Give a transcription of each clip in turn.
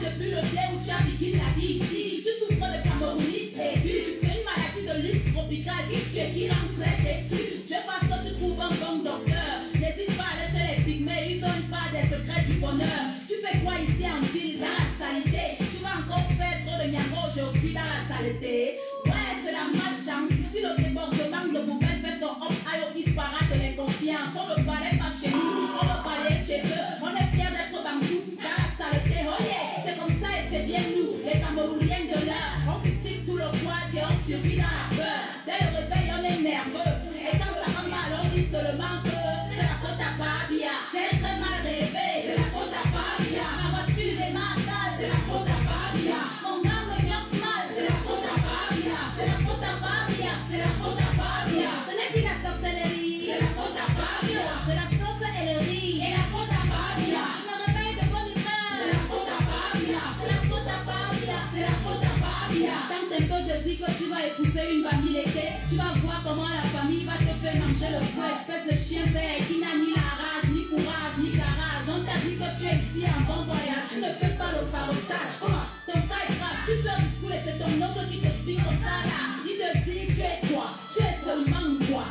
depuis le dé où j'habite la vie ici. Tu souffres de camoronisme aigu. C'est une maladie de luxe tropicale qui tue et qui rend très têtu. Je pense que tu trouves un bon docteur. N'hésite pas à aller chez les pygmées, ils ont une part des secrets du bonheur. Tu fais quoi ici en ville dans la saleté? Tu vas encore faire trop de niago aujourd'hui dans la saleté. Ouais, c'est la malchance. Ici le débordement de Bouben fait son hop aïe au hit parade de l'inconfiance. On ne parlait pas chez nous, on va parler chez eux. On est fiers d'être bambou dans la saleté. Oh yeah, c'est comme ça et c'est bien nous, les Camerouniens de l'heure. On critique tout le poids et on survit dans la peur. Dès le réveil on est nerveux. Et quand ça va mal on dit seulement que c'est la faute à Fabia. J'ai très mal rêvé, c'est la faute à Fabia. Ma voiture est mentale, c'est la faute à Fabia. Mon âme me garde mal, c'est la faute à Fabia. C'est la faute à Fabia, c'est la faute à Fabia. Ce n'est plus la sorcellerie, c'est la faute à Fabia. C'est la sorcellerie, et la faute à Fabia. Je me réveille de bonne humeur, c'est la faute à Fabia. C'est la faute à Fabia, c'est la faute à Fabia. Quand un peu te dit que tu vas épouser une bamileke, tu vas voir comment la famille va te faire manger le feu. Espèce de chien vert qui n'a ni la rage, ni courage, ni garage. On t'a dit que tu es ici en bon voyage. Tu ne fais pas le farotage. Comment ton cas est grave, tu sors du school et c'est ton oncle qui t'explique ça là. Il te dit tu es quoi? Tu es seulement quoi?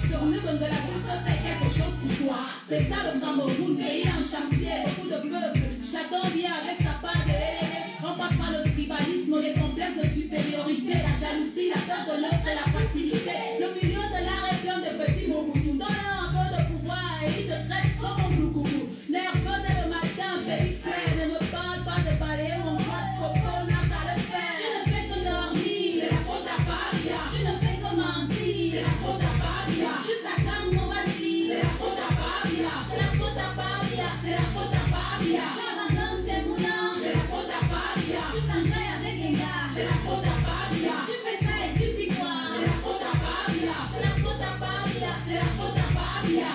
Sur nous de la vie, je fais quelque chose pour toi. C'est ça le Cameroun, pays en chantier, beaucoup de peuples. Chacun vient avec sa part de haine. On passe par le tribalisme, les complexes de supériorité, la jalousie, la peur de l'autre et la facilité. Le milieu de l'art est plein de petits mots-boutous. Donne-leur un peu de pouvoir et il te traite comme un glougougou. Nerveux dès le matin, baby frère, ne me parle pas de balayer mon droit de propos, n'a qu'à le faire. Je ne fais que dormir, c'est la faute à Fabia. Je ne fais que mentir, c'est la faute à Fabia. Jusqu'à quand on va dire, c'est la faute à Fabia. C'est la faute à Fabia, c'est la faute à Fabia. J'abandonne tes moulins, c'est la faute à Fabia. Tu t'enjailles avec les gars, c'est la faute à Fabia. Tu fais ça et tu dis quoi? C'est la faute à Fabia. C'est la faute à Fabia, c'est la faute à Fabia.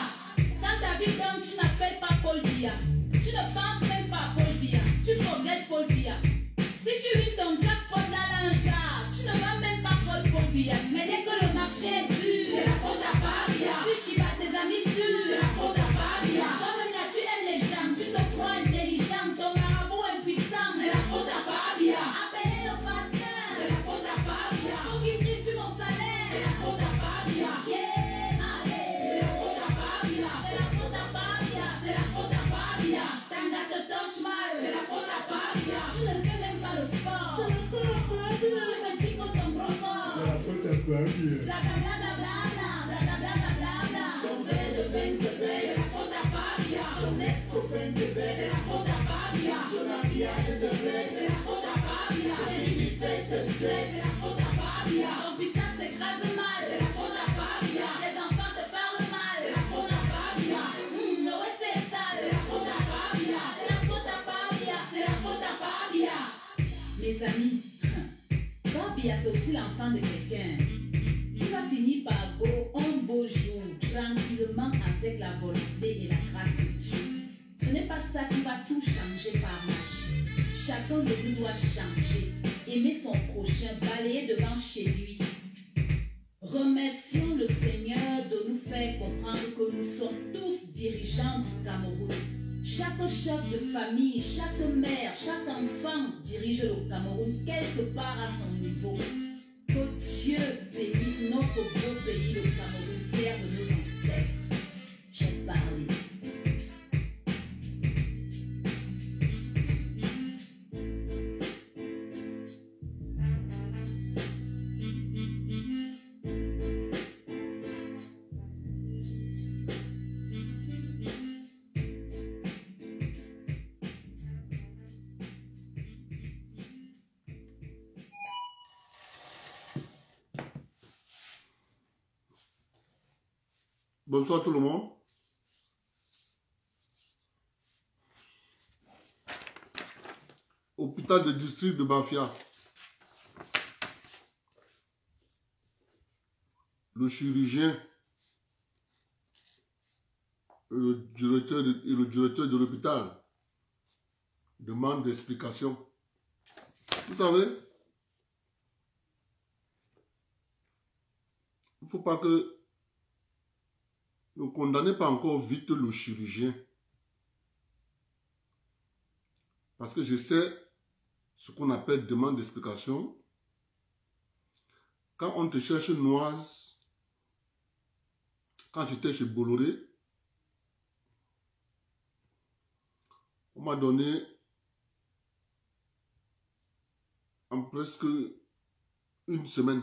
Quand ta vie donne, tu n'appelles pas Paul Biya. Tu ne penses même pas à Paul Biya. Tu forgettes Paul Biya. Si tu vis ton jackpot dans l'anjar, tu ne vas même pas Paul Biya. Mais dès que le marché est dur, c'est la faute à Fabia. Tu chibas tes amis sûrs, c'est la faute à Fabia. Toi-même là, tu aimes les gens, tu te crois intelligent, ton marabout impuissant, c'est la faute à Fabia. Appelez le pasteur, c'est la faute à Fabia. Faut qu'il prie sur mon salaire, c'est la faute à Fabia. Yeah, allez, c'est la faute à Fabia. C'est la faute à Fabia, c'est la faute à Fabia. Tanda te touche mal, c'est la faute à Fabia. Je ne fais même pas le sport, c'est la faute à Fabia. Je me dis que ton gros corps, c'est la faute à Fabia. Blablabla, ton verre de vin se baisse, c'est la faute à Fabia. Ton ex-copain te baisse, c'est la faute à Fabia. Ton maquillage te blesse, c'est la faute à Fabia. Tes mini-fesses te stressent, c'est la faute à Fabia. Ton pistache s'écrase mal, c'est la faute à Fabia. Les enfants te parlent mal, c'est la faute à Fabia. Le ouais c'est sale, c'est la faute à Fabia. C'est la faute à Fabia, c'est la faute à Fabia. Mes amis, Fabia c'est aussi l'enfant de quelqu'un. Il va finir par go un beau jour, tranquillement avec la volonté et la grâce de Dieu. Ce n'est pas ça qui va tout changer par magie. Chacun de nous doit changer, aimer son prochain, balayer devant chez lui. Remercions le Seigneur de nous faire comprendre que nous sommes tous dirigeants du Cameroun. Chaque chef de famille, chaque mère, chaque enfant dirige le Cameroun quelque part à son niveau. Que Dieu bénisse notre beau pays, le Cameroun, père de nos ancêtres. J'ai parlé. Bonsoir tout le monde. Hôpital de district de Bafia. Le chirurgien et le directeur de l'hôpital demandent des explications. Vous savez, il ne faut pas que ne condamnez pas encore vite le chirurgien. Parce que je sais ce qu'on appelle demande d'explication. Quand on te cherche Noise, quand j'étais chez Bolloré, on m'a donné en presque une semaine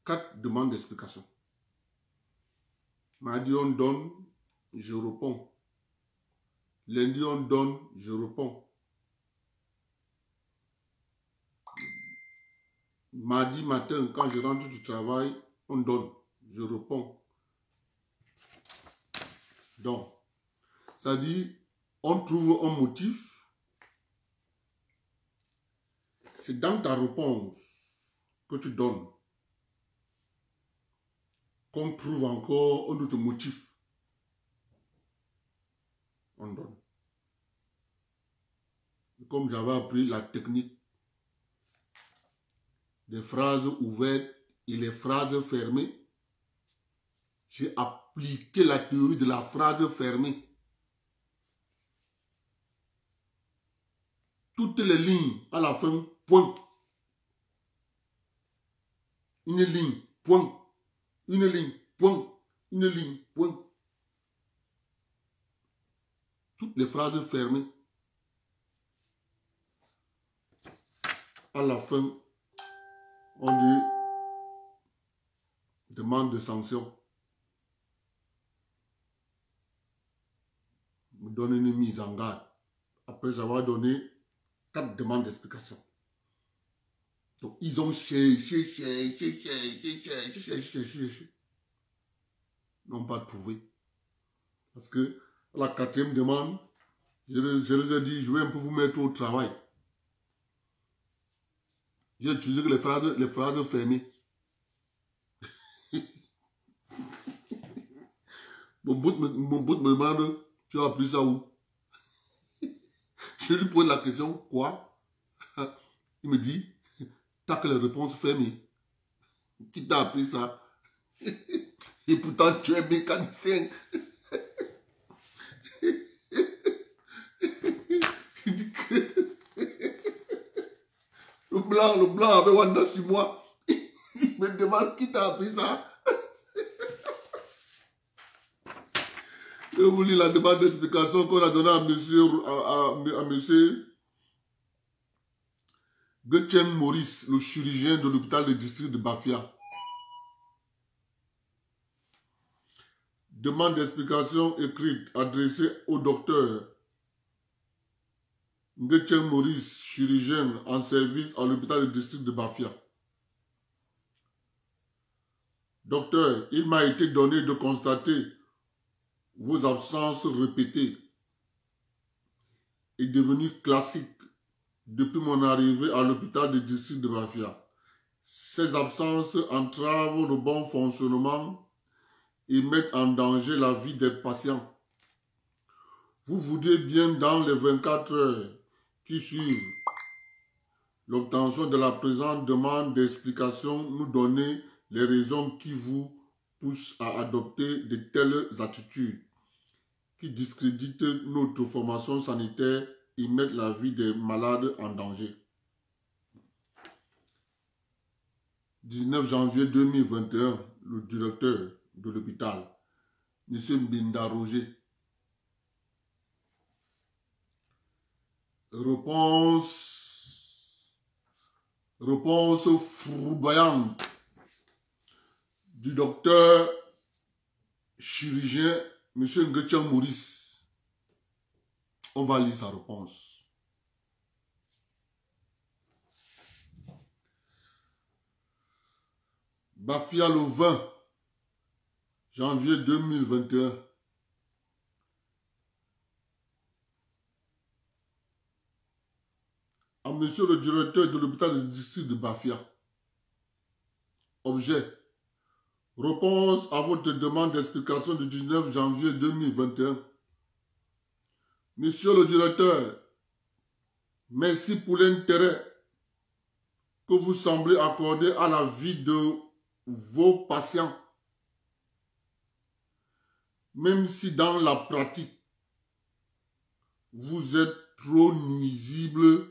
4 demandes d'explication. Mardi on donne, je réponds. Lundi on donne, je réponds. Mardi matin, quand je rentre du travail, on donne, je réponds. Donc, ça dit, on trouve un motif. C'est dans ta réponse que tu donnes qu'on trouve encore un autre motif. On donne. Comme j'avais appris la technique des phrases ouvertes et les phrases fermées, j'ai appliqué la théorie de la phrase fermée. Toutes les lignes à la fin, point. Une ligne, point. Une ligne, point. Une ligne, point. Toutes les phrases fermées. À la fin, on dit demande de sanction. Me donne une mise en garde. Après avoir donné 4 demandes d'explication. Donc, ils ont cherché. N'ont pas trouvé. Parce que la 4e demande, je les ai dit, je vais un peu vous mettre au travail. J'ai utilisé les phrases fermées. Mon bout me demande, tu as appris ça où? Je lui pose la question, quoi? Il me dit, t'as que les réponses fermées. Qui t'a appris ça? Et pourtant, tu es mécanicien. Il dit que le blanc avait Wanda sur moi. Il me demande qui t'a appris ça. Je vous lis la demande d'explication qu'on a donnée à monsieur Getchen Maurice, le chirurgien de l'hôpital de district de Bafia. Demande d'explication écrite adressée au docteur Getchen Maurice, chirurgien en service à l'hôpital de district de Bafia. Docteur, il m'a été donné de constater vos absences répétées est devenues classiques depuis mon arrivée à l'hôpital de district de Bafia. Ces absences entravent le bon fonctionnement et mettent en danger la vie des patients. Vous voudriez bien dans les 24 heures qui suivent l'obtention de la présente demande d'explication nous donner les raisons qui vous poussent à adopter de telles attitudes qui discréditent notre formation sanitaire et mettent la vie des malades en danger. 19 janvier 2021, le directeur de l'hôpital, M. Mbinda Roger. Réponse fourvoyante du docteur chirurgien M. Getchen Maurice. On va lire sa réponse. Bafia le 20 janvier 2021. À monsieur le directeur de l'hôpital du district de Bafia. Objet. Réponse à votre demande d'explication du 19 janvier 2021. Monsieur le directeur, merci pour l'intérêt que vous semblez accorder à la vie de vos patients. Même si dans la pratique, vous êtes trop nuisible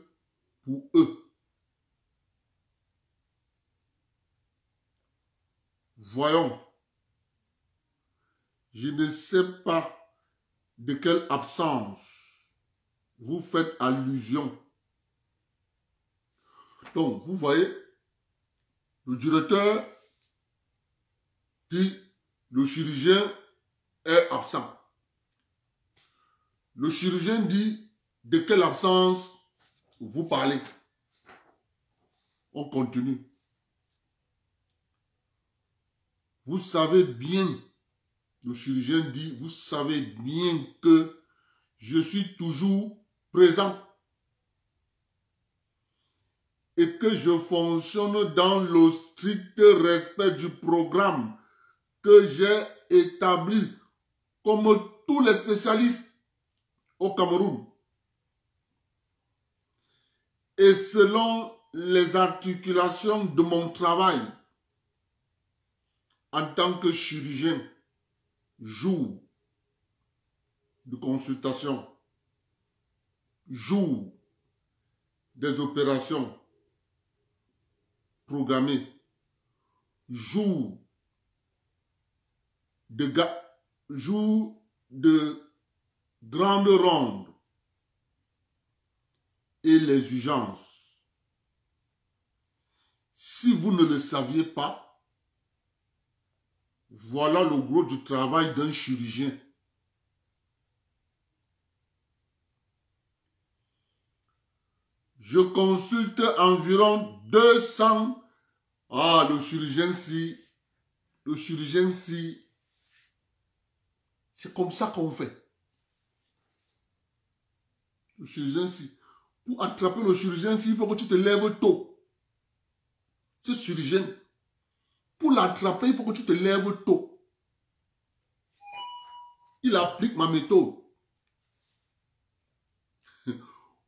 Voyons. Je ne sais pas de quelle absence vous faites allusion. Donc, vous voyez, le directeur dit le chirurgien est absent. Le chirurgien dit de quelle absence vous parlez. On continue. Vous savez bien, le chirurgien dit, vous savez bien que je suis toujours présent et que je fonctionne dans le strict respect du programme que j'ai établi comme tous les spécialistes au Cameroun. Et selon les articulations de mon travail en tant que chirurgien, jour de consultation, jour des opérations programmées, jour de grandes rondes et les urgences. Si vous ne le saviez pas, voilà le gros du travail d'un chirurgien. Je consulte environ 200. Ah, le chirurgien, c'est comme ça qu'on fait. Le chirurgien, pour attraper le chirurgien, il faut que tu te lèves tôt. Ce chirurgien, pour l'attraper, il faut que tu te lèves tôt. Il applique ma méthode.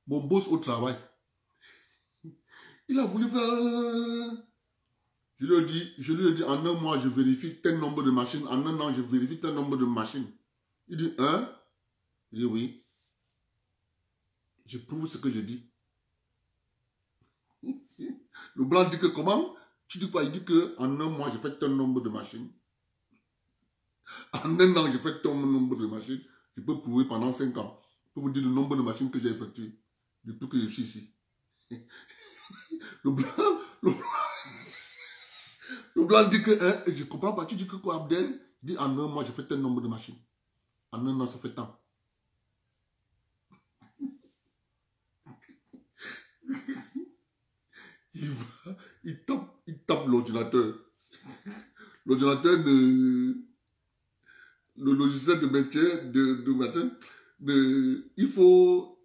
Mon boss au travail, il a voulu faire... Je lui ai dit, en un mois, je vérifie tel nombre de machines. En un an, je vérifie tel nombre de machines. Il dit, hein? Je dis, oui. Je prouve ce que je dis. Le blanc dit que comment? Tu dis quoi? Il dit qu'en un mois, je fais tel nombre de machines. En un an, je fais tel nombre de machines. Je peux prouver pendant 5 ans. Je peux vous dire le nombre de machines que j'ai effectuées depuis que je suis ici. Le blanc dit que, hein, je ne comprends pas. Tu dis que quoi, Abdel? Il dit, en un mois, je fais tel nombre de machines. En un an, ça fait tant. Il tape l'ordinateur. L'ordinateur, le logiciel de maintien, il faut,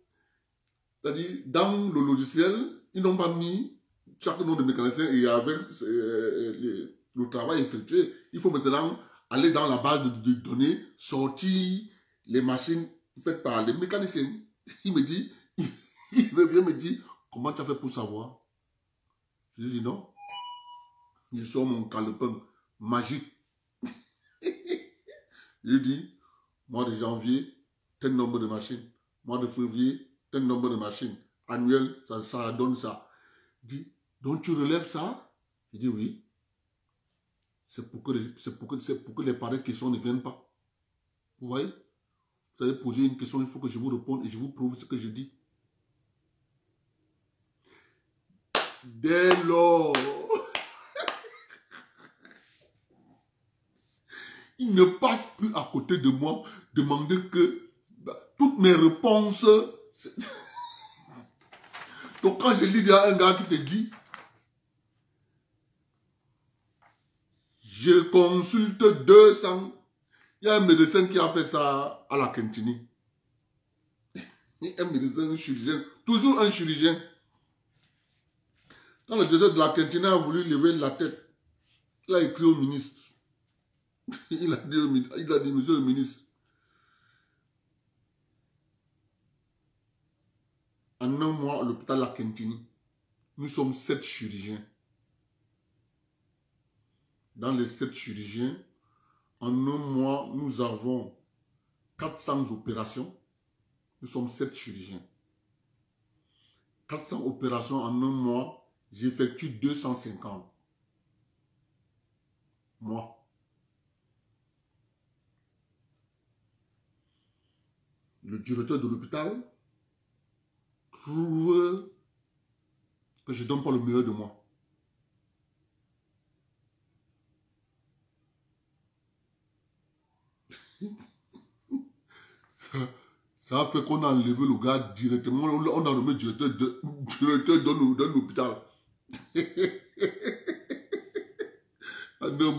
c'est-à-dire, dans le logiciel, ils n'ont pas mis chaque nom de mécanicien et avec le travail effectué, il faut maintenant aller dans la base de données, sortir les machines faites par les mécaniciens. Il me dit, il revient me dire, comment tu as fait pour savoir? Je lui dis non. Je sors mon calepin magique. Je lui dis, mois de janvier, tel nombre de machines. Mois de février, tel nombre de machines. Annuel, ça donne ça. Il dit, donc tu relèves ça? Je dis oui. C'est pour que les pareilles questions ne viennent pas. Vous voyez? Vous avez posé une question, il faut que je vous réponde et je vous prouve ce que je dis. Dès lors, il ne passe plus à côté de moi, demander que toutes mes réponses... Donc quand je lis, il y a un gars qui te dit, je consulte 200. Il y a un médecin qui a fait ça à la Kentini. Un médecin, un chirurgien, toujours un chirurgien. Quand le directeur de la Kentini a voulu lever la tête, il a écrit au ministre. Il a dit, monsieur le ministre, en un mois, à l'hôpital La Kentini, nous sommes 7 chirurgiens. Dans les 7 chirurgiens, en un mois, nous avons 400 opérations. Nous sommes 7 chirurgiens. 400 opérations en un mois, j'effectue 250. moi. Le directeur de l'hôpital trouve que je ne donne pas le meilleur de moi. Ça a fait qu'on a enlevé le gars directement. On a remis directeur de l'hôpital. En 2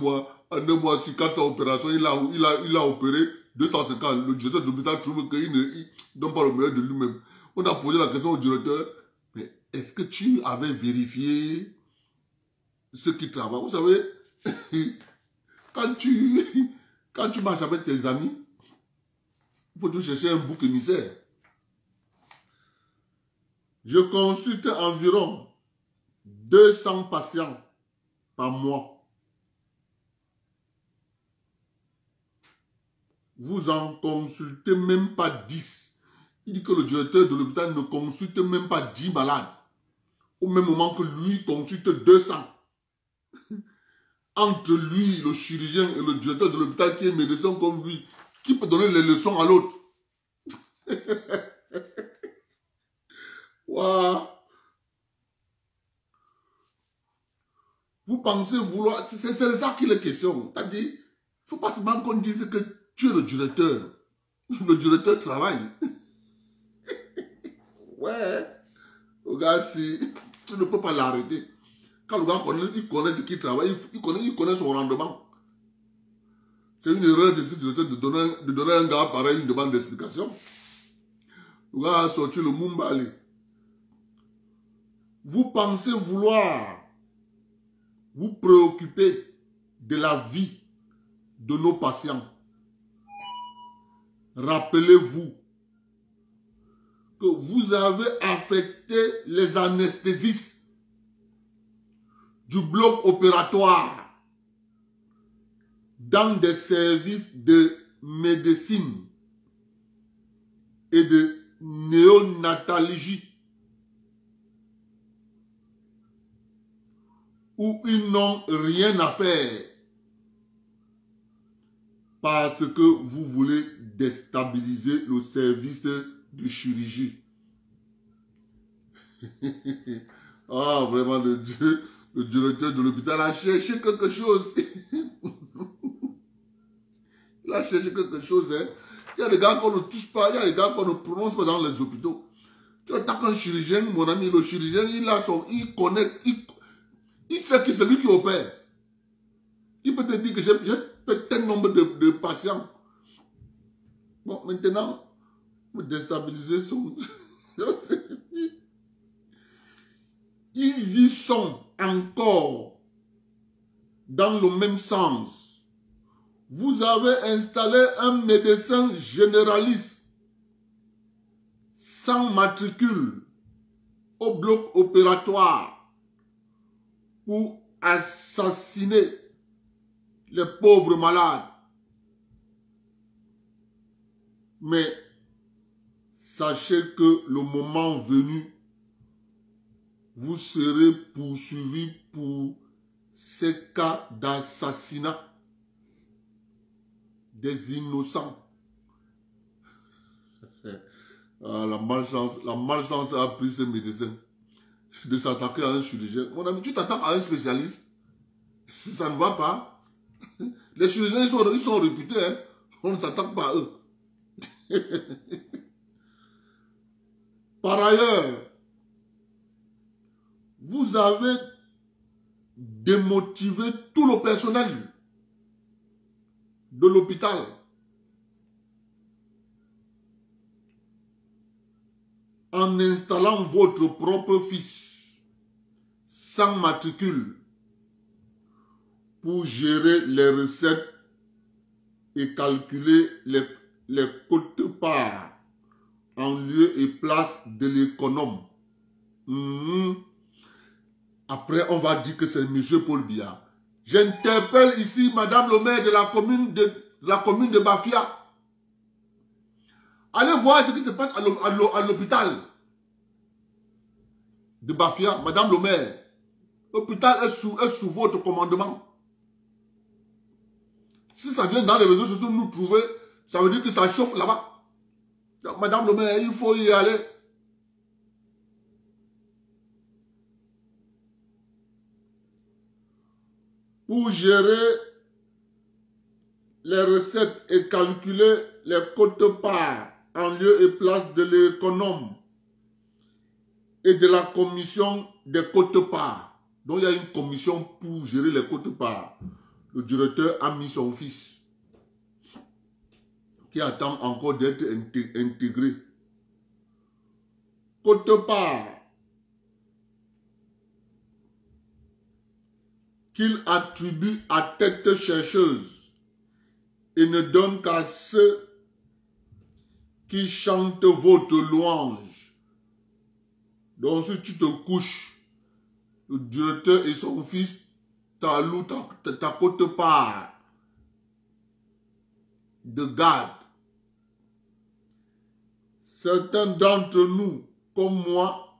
mois, sur 400 opérations, il a opéré 250. Le directeur de l'hôpital trouve qu'il ne donne pas le meilleur de lui-même. On a posé la question au directeur, mais est-ce que tu avais vérifié ce qui travaille? Vous savez, quand tu marches avec tes amis, il faut toujours chercher un bouc émissaire. Je consulte environ 200 patients par mois. Vous en consultez même pas 10. Il dit que le directeur de l'hôpital ne consulte même pas 10 malades. Au même moment que lui consulte 200. Entre lui, le chirurgien et le directeur de l'hôpital qui est médecin comme lui, qui peut donner les leçons à l'autre? Wow. Vous pensez vouloir... C'est de ça qu'il est question. C'est-à-dire, il ne faut pas seulement qu'on dise que tu es le directeur. Le directeur travaille. Ouais. Le gars, si tu ne peux pas l'arrêter. Quand le gars connaît ce qu'il travaille, il connaît son rendement. C'est une erreur de ce directeur de donner à un gars pareil une demande d'explication. Le gars a sorti le Mumbali. Vous pensez vouloir vous préoccuper de la vie de nos patients. Rappelez-vous que vous avez affecté les anesthésistes du bloc opératoire dans des services de médecine et de néonatologie où ils n'ont rien à faire parce que vous voulez déstabiliser le service de chirurgie. Ah, vraiment, le directeur de l'hôpital a cherché quelque chose. Il a cherché quelque chose. Hein. Il y a des gars qu'on ne touche pas, il y a des gars qu'on ne prononce pas dans les hôpitaux. Tu attaques un chirurgien, mon ami, le chirurgien, il connaît, il sait que c'est lui qui opère. Il peut te dire que j'ai fait tel nombre de patients. Bon, maintenant, vous déstabilisez son... Ils y sont encore dans le même sens. Vous avez installé un médecin généraliste sans matricule au bloc opératoire pour assassiner les pauvres malades. Mais sachez que le moment venu, vous serez poursuivi pour ces cas d'assassinat des innocents. Ah, la malchance a pris ces médecins de s'attaquer à un chirurgien. Mon ami, tu t'attaques à un spécialiste, ça ne va pas. Les chirurgiens, ils sont réputés, hein? On ne s'attaque pas à eux. Par ailleurs, vous avez démotivé tout le personnel de l'hôpital. En installant votre propre fils sans matricule pour gérer les recettes et calculer les quotes-parts en lieu et place de l'économe. Après, on va dire que c'est M. Paul Biya. J'interpelle ici Madame le maire de la commune de Bafia. Allez voir ce qui se passe à l'hôpital de Bafia, Madame le maire. L'hôpital est sous votre commandement. Si ça vient dans les réseaux sociaux nous trouver, ça veut dire que ça chauffe là-bas. Madame le maire, il faut y aller. Pour gérer les recettes et calculer les quotes-parts en lieu et place de l'économe et de la commission des quotes-parts. Donc il y a une commission pour gérer les quotes-parts. Le directeur a mis son fils qui attend encore d'être intégré. Quote-part qu'il attribue à tête chercheuse et ne donne qu'à ceux qui chantent votre louange. Donc si tu te couches, le directeur et son fils t'allouent ta quote-part de garde. Certains d'entre nous, comme moi,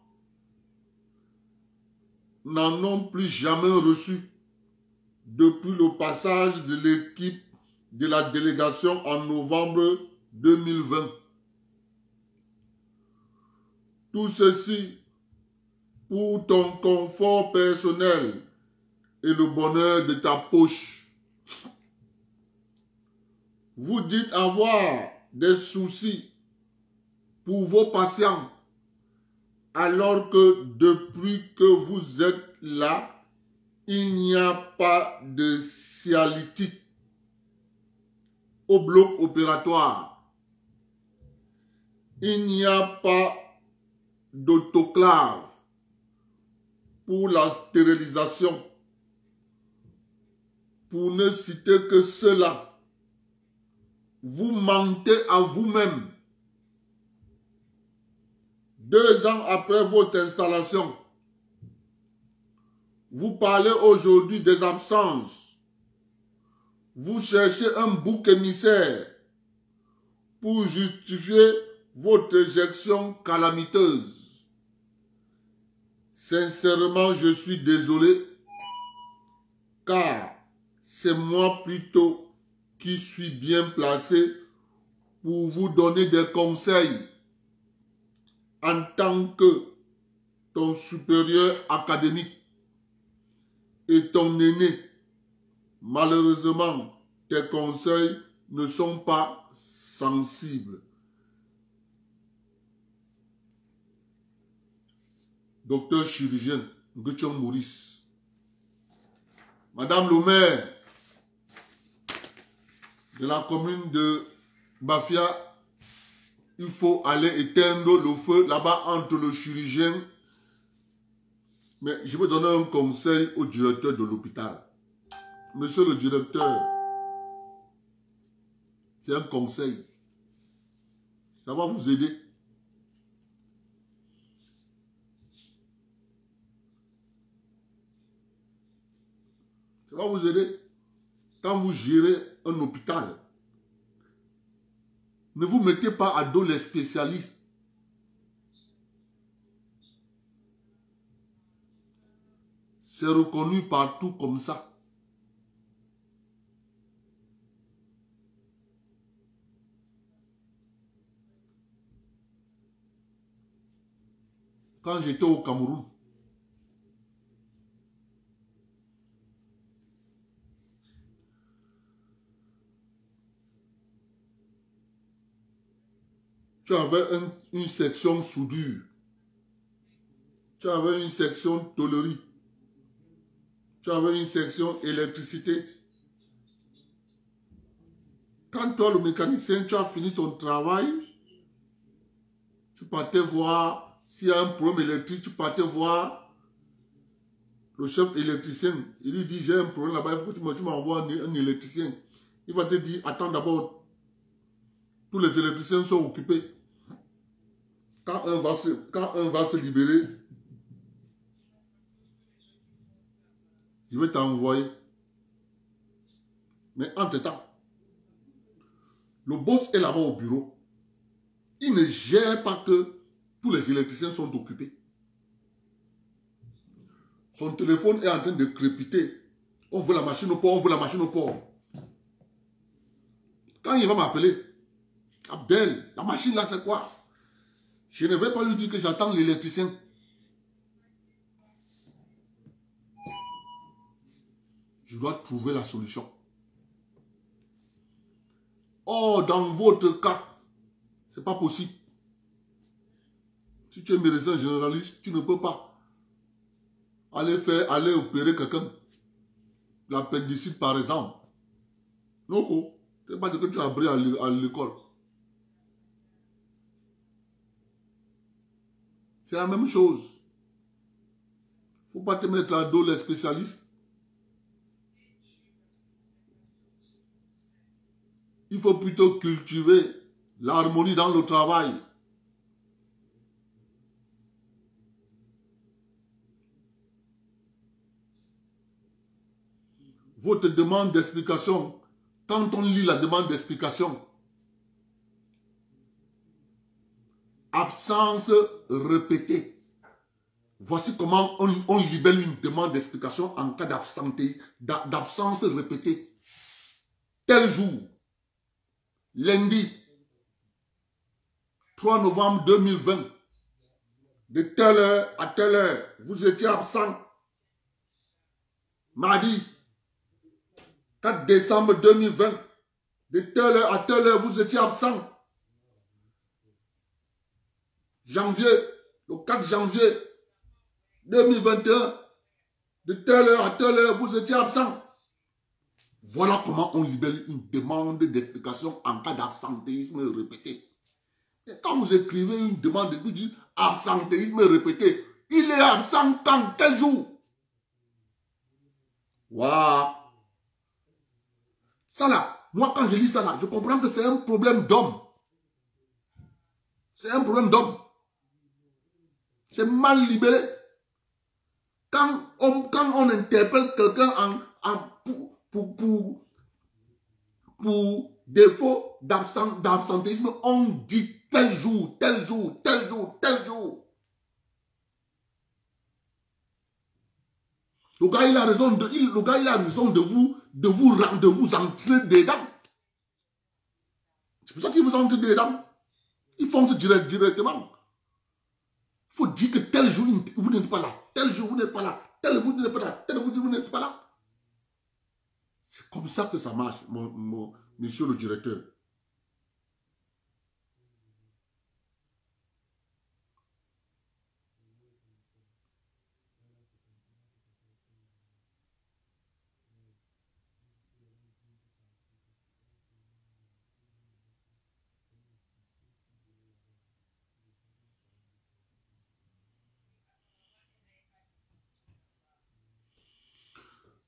n'en ont plus jamais reçu depuis le passage de l'équipe de la délégation en novembre 2020. Tout ceci pour ton confort personnel et le bonheur de ta poche. Vous dites avoir des soucis pour vos patients, alors que depuis que vous êtes là, il n'y a pas de cialytique au bloc opératoire. Il n'y a pas d'autoclave pour la stérilisation. Pour ne citer que cela, vous mentez à vous-même. 2 ans après votre installation, vous parlez aujourd'hui des absences. Vous cherchez un bouc émissaire pour justifier votre éjection calamiteuse. Sincèrement, je suis désolé, car c'est moi plutôt qui suis bien placé pour vous donner des conseils en tant que ton supérieur académique et ton aîné. Malheureusement, tes conseils ne sont pas sensibles. Docteur chirurgien, Nguyen Maurice. Madame le maire de la commune de Bafia, il faut aller éteindre le feu là-bas entre le chirurgien. Mais je vais donner un conseil au directeur de l'hôpital. Monsieur le directeur, c'est un conseil. Ça va vous aider. Ça va vous aider. Quand vous gérez un hôpital, ne vous mettez pas à dos les spécialistes. C'est reconnu partout comme ça. Quand j'étais au Cameroun, tu avais une section soudure, tu avais une section tôlerie, tu avais une section électricité. Quand toi, le mécanicien, tu as fini ton travail, tu partais voir s'il y a un problème électrique, tu partais voir le chef électricien. Il lui dit, j'ai un problème là-bas, il faut que tu m'envoies un électricien. Il va te dire, attends d'abord, tous les électriciens sont occupés. Quand un va se libérer, je vais t'envoyer. Mais entre-temps, le boss est là-bas au bureau. Il ne gère pas que tous les électriciens sont occupés. Son téléphone est en train de crépiter. On veut la machine au port, on veut la machine au port. Quand il va m'appeler, Abdel, la machine là, c'est quoi? Je ne vais pas lui dire que j'attends l'électricien. Je dois trouver la solution. Oh, dans votre cas, c'est pas possible. Si tu es médecin généraliste, tu ne peux pas aller opérer quelqu'un. L'appendicite, par exemple. Non, c'est pas ce que tu as appris à l'école. C'est la même chose. Il ne faut pas te mettre à dos les spécialistes. Il faut plutôt cultiver l'harmonie dans le travail. Votre demande d'explication, quand on lit la demande d'explication, absence répétée. Voici comment on libelle une demande d'explication en cas d'absence répétée. Tel jour, lundi 3 novembre 2020, de telle heure à telle heure, vous étiez absent. Mardi 4 décembre 2020, de telle heure à telle heure, vous étiez absent. Janvier, le 4 janvier 2021, de telle heure à telle heure, vous étiez absent. Voilà comment on libelle une demande d'explication en cas d'absentéisme répété. Et quand vous écrivez une demande, vous dites absentéisme répété, il est absent quand, quel jour? Waouh! Ça là, moi quand je lis ça là, je comprends que c'est un problème d'homme. C'est un problème d'homme. C'est mal libellé. Quand on interpelle quelqu'un pour défaut d'absentéisme, on dit tel jour, tel jour, tel jour, tel jour. Le gars, il a raison de vous entrer dedans. C'est pour ça qu'il vous entre dedans. Il fonce directement. Il faut dire que tel jour, vous n'êtes pas là. Tel jour, vous n'êtes pas là. Tel jour, vous n'êtes pas là. Tel jour, vous n'êtes pas là. C'est comme ça que ça marche, monsieur le directeur.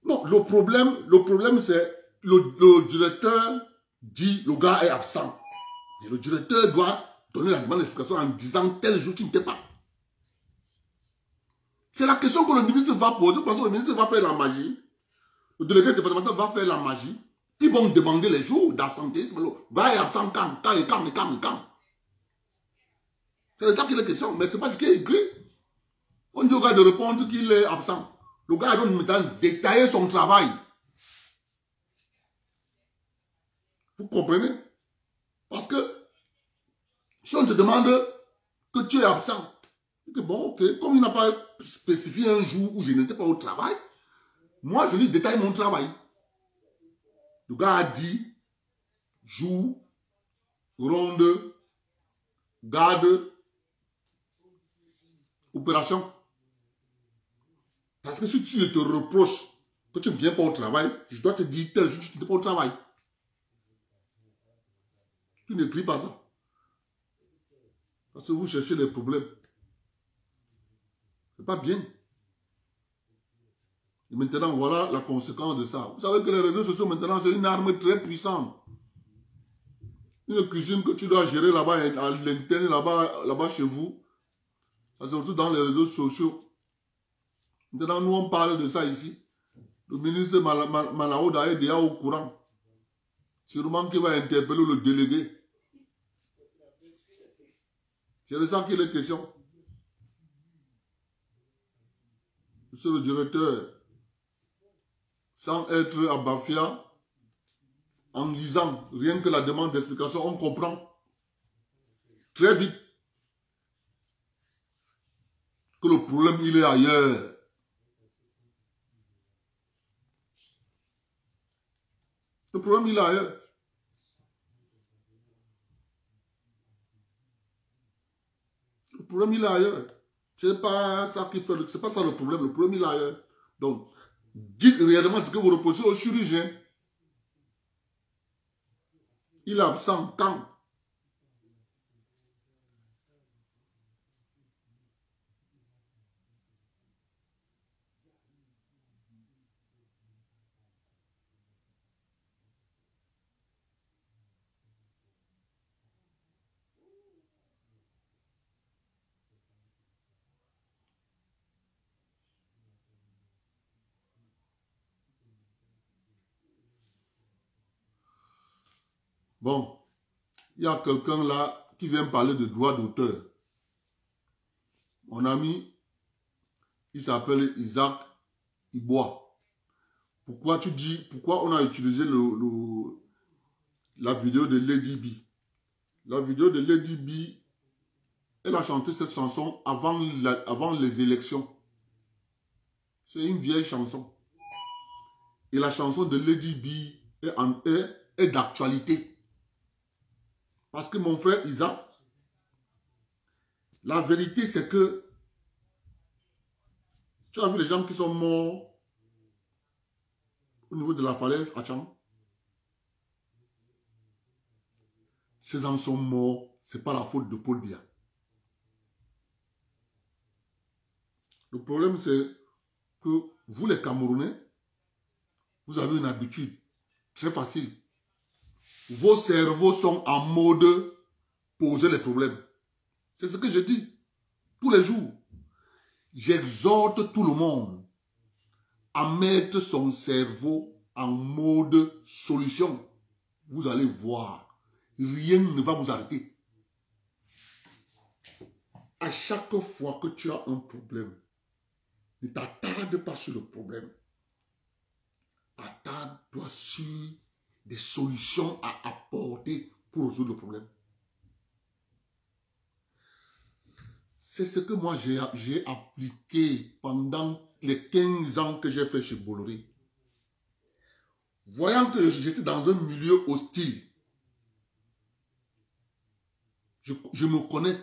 Non, le problème c'est le directeur dit le gars est absent. Et le directeur doit donner la demande d'explication en disant tel jour tu n'étais pas. C'est la question que le ministre va poser. Parce que le ministre va faire la magie. Le délégué départemental va faire la magie. Ils vont demander les jours d'absentéisme. Va être absent quand et quand. C'est de ça qu'il est question. Mais ce n'est pas ce qui est écrit. On dit au gars de répondre qu'il est absent. Le gars doit maintenant détailler son travail. Vous comprenez? Parce que si on te demande que tu es absent, que bon, ok, comme il n'a pas spécifié un jour où je n'étais pas au travail, moi je lui détaille mon travail. Le gars a dit jour, ronde, garde, opération. Parce que si tu te reproches que tu ne viens pas au travail, je dois te dire tel jour tu n'es pas au travail. Tu n'écris pas ça. Parce que vous cherchez les problèmes. C'est pas bien. Et maintenant, voilà la conséquence de ça. Vous savez que les réseaux sociaux, maintenant, c'est une arme très puissante. Une cuisine que tu dois gérer là-bas, à l'interne, là-bas chez vous. Surtout dans les réseaux sociaux. Maintenant, nous, on parle de ça ici. Le ministre Malaouda est déjà au courant. Sûrement qu'il va interpeller le délégué. C'est de ça qu'il est question. Monsieur le directeur, sans être à Bafia, en lisant rien que la demande d'explication, on comprend très vite que le problème, il est ailleurs. Le problème, il est ailleurs. Le problème, il est ailleurs. C'est pas ça qui fait, c'est pas ça le problème il est ailleurs. Donc, dites réellement ce que vous reposez au chirurgien. Il est absent quand? Bon, il y a quelqu'un là qui vient parler de droit d'auteur. Mon ami, il s'appelle Isaac Ibois. Pourquoi tu dis, pourquoi on a utilisé la vidéo de Lady B? La vidéo de Lady B, elle a chanté cette chanson avant les élections. C'est une vieille chanson. Et la chanson de Lady B est d'actualité. Parce que mon frère Isaac, la vérité c'est que tu as vu les gens qui sont morts au niveau de la falaise à Tchang. Ces gens sont morts, ce n'est pas la faute de Paul Biya. Le problème c'est que vous les Camerounais, vous avez une habitude très facile. Vos cerveaux sont en mode poser les problèmes. C'est ce que je dis tous les jours. J'exhorte tout le monde à mettre son cerveau en mode solution. Vous allez voir, rien ne va vous arrêter. À chaque fois que tu as un problème, ne t'attarde pas sur le problème. Attarde-toi sur des solutions à apporter pour résoudre le problème. C'est ce que moi j'ai appliqué pendant les 15 ans que j'ai fait chez Bolloré. Voyant que j'étais dans un milieu hostile, je me connais,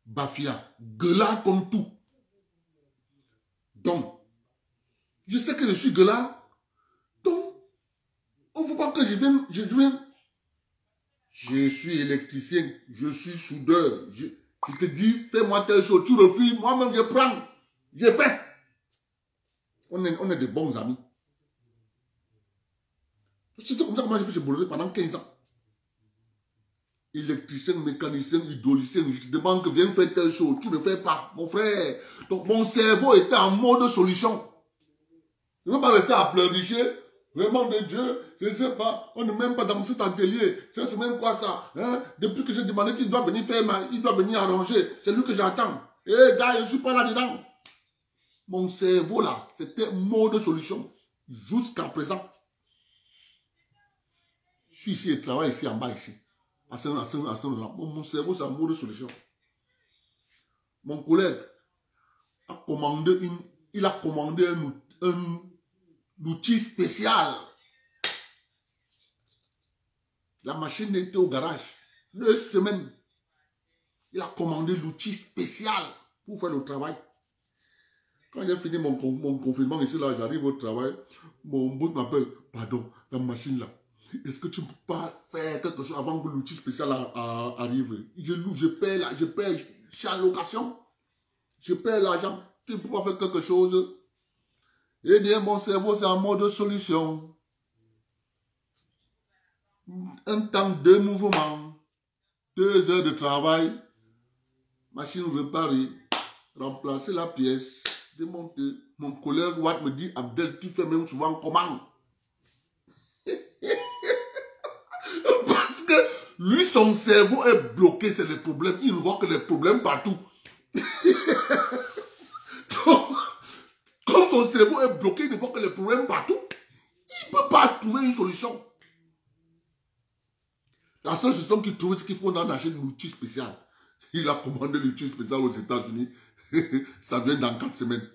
Bafia, gueulard comme tout. Donc, je sais que je suis gueulard. Donc, on ne faut pas que je vienne. Je suis électricien, je suis soudeur. Je te dis, fais-moi telle chose, tu refuses, moi-même je prends. Je fais. On est des bons amis. C'est comme ça que moi j'ai fait chez Bolloré pendant 15 ans. Électricien, mécanicien, hydraulicien, je te demande que viens faire telle chose, tu ne fais pas, mon frère. Donc mon cerveau était en mode solution. Je ne vais pas rester à pleurnicher. Vraiment de Dieu, je ne sais pas, on n'est même pas dans cet atelier. C'est même quoi ça, hein? Depuis que j'ai demandé qu'il doit venir faire, il doit venir arranger. C'est lui que j'attends. Eh gars, je ne suis pas là-dedans. Mon cerveau là, c'était mode solution. Jusqu'à présent. Je suis ici et travaille ici en bas ici. Mon cerveau c'est en mode solution. Mon collègue a commandé un outil spécial. La machine était au garage. 2 semaines. Il a commandé l'outil spécial pour faire le travail. Quand j'ai fini mon confinement ici, là, j'arrive au travail, mon boss m'appelle, pardon, la machine là, est-ce que tu ne peux pas faire quelque chose avant que l'outil spécial arrive? Je paie chaque location. Je paie l'argent. Tu ne peux pas faire quelque chose? Eh bien, mon cerveau, c'est en mode solution. Un temps, 2 mouvements, 2 heures de travail, machine réparée, remplacer la pièce, démonter. Mon collègue Watt me dit, Abdel, tu fais même souvent comment? Parce que lui, son cerveau est bloqué, c'est les problèmes. Il ne voit que les problèmes partout. Donc, comme son cerveau est bloqué, il ne voit que les problèmes partout, il ne peut pas trouver une solution. La seule solution qu'il trouve, c'est qu'il faut en acheter l'outil spécial. Il a commandé l'outil spécial aux États-Unis. Ça vient dans 4 semaines.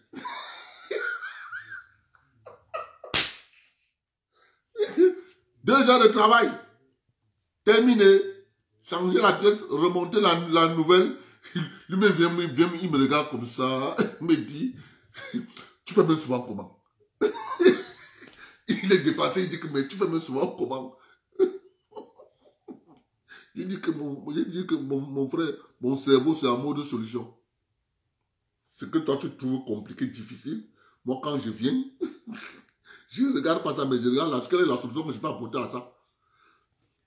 2 heures de travail. Terminé. Changer la pièce, remonter la nouvelle. Lui-même vient, il me regarde comme ça. Il me dit, tu fais même souvent comment? Il est dépassé, il dit que, mais tu fais même souvent comment? Il dit que mon frère, mon cerveau, c'est un mode de solution. Ce que toi, tu trouves compliqué, difficile. Moi, quand je viens, je ne regarde pas ça, mais je regarde quelle est la solution que je peux apporter à ça.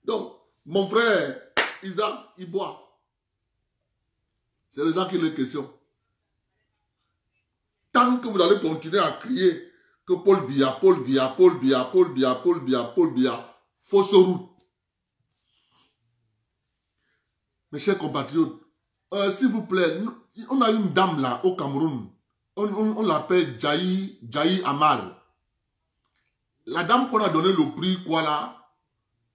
Donc, mon frère, Isaac, il boit. C'est les gens qui les questions. Tant que vous allez continuer à crier que Paul Biya, Paul Biya, Paul Biya, Paul Biya, Paul Biya, Paul Biya, fausse route. Mes chers compatriotes, s'il vous plaît, on a une dame là au Cameroun. On l'appelle Jaï Amal. La dame qu'on a donné le prix, quoi là,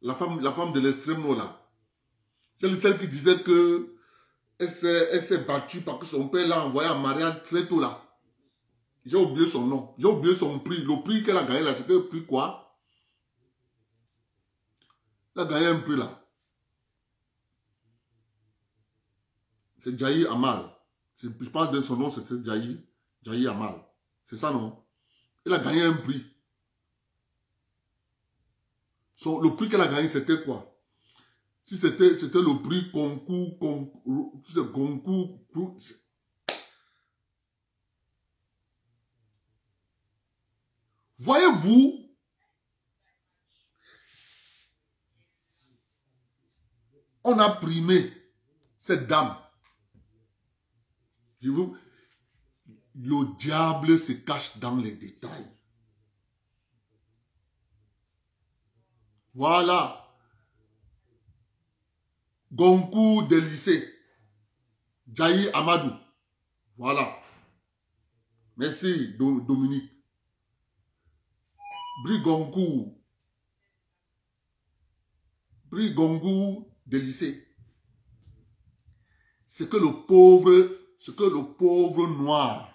la femme de l'extrême nord là. C'est celle qui disait que elle s'est battue parce que son père l'a envoyé en mariage très tôt là. J'ai oublié son nom. J'ai oublié son prix. Le prix qu'elle a gagné là, c'était le prix quoi? Elle a gagné un prix là. C'est Jaï Amal. Je pense que son nom, c'était Jaï Amal. C'est ça, non? Elle a gagné un prix. Le prix qu'elle a gagné, c'était quoi? Si c'était le prix concours, voyez-vous, on a primé cette dame. Le diable se cache dans les détails. Voilà. Goncourt des lycées. Jaï Amadou. Voilà. Merci, Dominique. Goncourt des lycées. Ce que le pauvre noir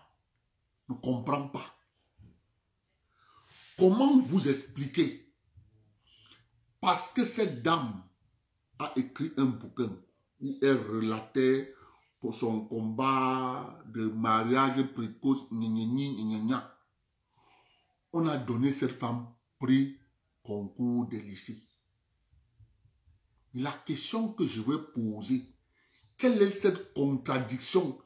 ne comprend pas. Comment vous expliquer? Parce que cette dame a écrit un bouquin où elle relatait pour son combat de mariage précoce. On a donné cette femme prix concours des lycées. La question que je vais poser, quelle est cette contradiction?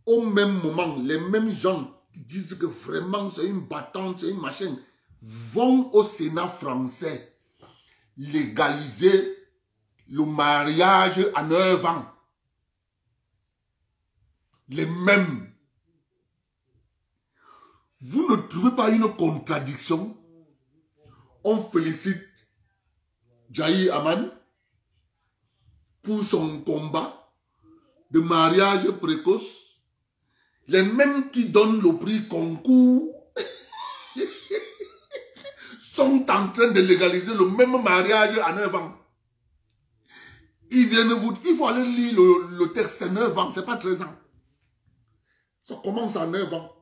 Au même moment, les mêmes gens qui disent que vraiment c'est une battante, c'est une machine, vont au Sénat français légaliser le mariage à 9 ans. Les mêmes. Vous ne trouvez pas une contradiction? On félicite Jaï Aman pour son combat de mariage précoce. Les mêmes qui donnent le prix concours sont en train de légaliser le même mariage à 9 ans. Ils viennent vous dire, il faut aller lire le texte, c'est 9 ans, c'est pas 13 ans. Ça commence à 9 ans.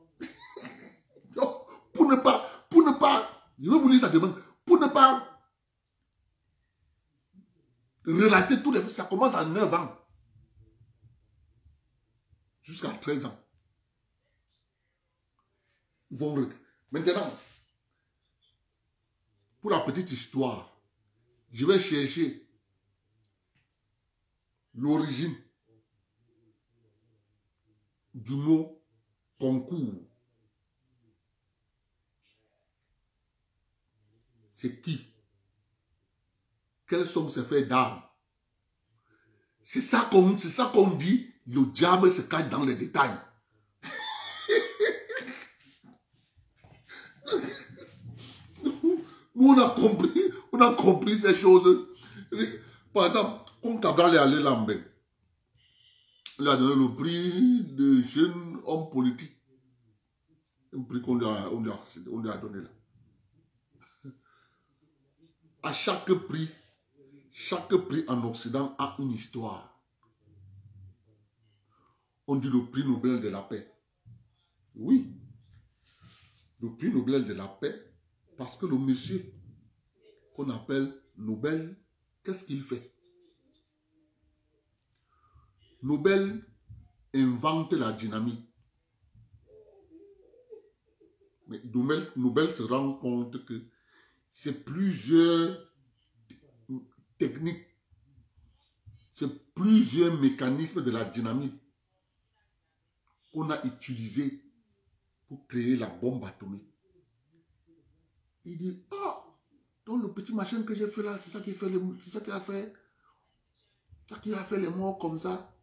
Donc, pour ne pas, je vais vous lire ça demain, pour ne pas relater tous les faits, ça commence à 9 ans. Jusqu'à 13 ans. Ils vont... Maintenant, pour la petite histoire, je vais chercher l'origine du mot concours. C'est qui? Quels sont ses faits d'armes? C'est ça qu'on dit, le diable se cache dans les détails. Nous, on a compris ces choses. Par exemple, quand Cabral est allé là, il a donné le prix de jeune homme politique. Un prix qu'on lui a donné là. À chaque prix, Chaque prix en Occident a une histoire. On dit le prix Nobel de la paix. Oui, le prix Nobel de la paix, parce que le monsieur qu'on appelle Nobel, qu'est-ce qu'il fait? Nobel invente la dynamite. Mais Nobel se rend compte que c'est plusieurs techniques, c'est plusieurs mécanismes de la dynamite qu'on a utilisés pour créer la bombe atomique. Il dit, ah, donc le petit machin que j'ai fait là, c'est ça qui fait c'est ça qui a fait, ça qui a fait les morts comme ça.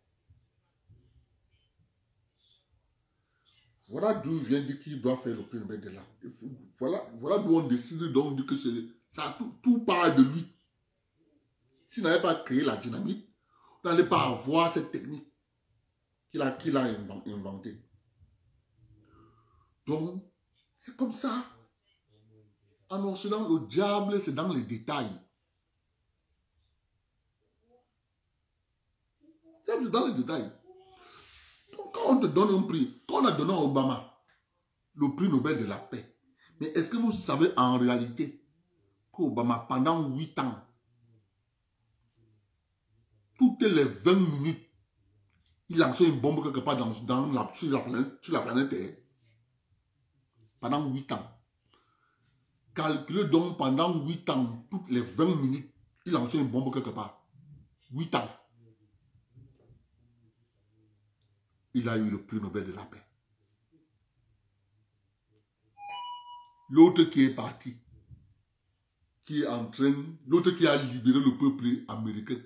Voilà d'où il vient dire qu'il doit faire le prix Nobel de la paix. Voilà d'où on décide donc que ça tout part de lui. S'il n'avait pas créé la dynamite, on n'allait pas avoir cette technique qu'il a inventée. Donc, c'est comme ça. En Occident, le diable, c'est dans les détails. C'est dans les détails. Donc, quand on te donne un prix, quand on a donné à Obama le prix Nobel de la paix, mais est-ce que vous savez en réalité qu'Obama, pendant 8 ans, toutes les 20 minutes, il lançait une bombe quelque part sur la planète Terre. Pendant 8 ans. Calculez donc pendant 8 ans, toutes les 20 minutes, il lançait une bombe quelque part. 8 ans. Il a eu le prix Nobel de la paix. L'autre qui est parti, qui est en train, l'autre qui a libéré le peuple américain,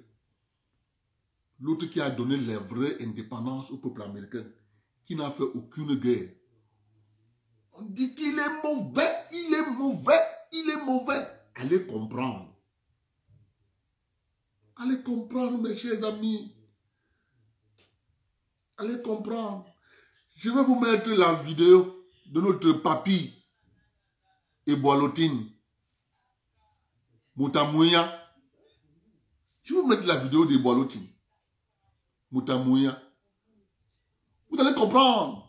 l'autre qui a donné la vraie indépendance au peuple américain, qui n'a fait aucune guerre. On dit qu'il est mauvais, il est mauvais, il est mauvais. Allez comprendre. Allez comprendre, mes chers amis. Allez comprendre. Je vais vous mettre la vidéo de notre papy et Boalotine, Moutamouya. Je vais vous mettre la vidéo de Boalotine, Moutamouya. Vous allez comprendre.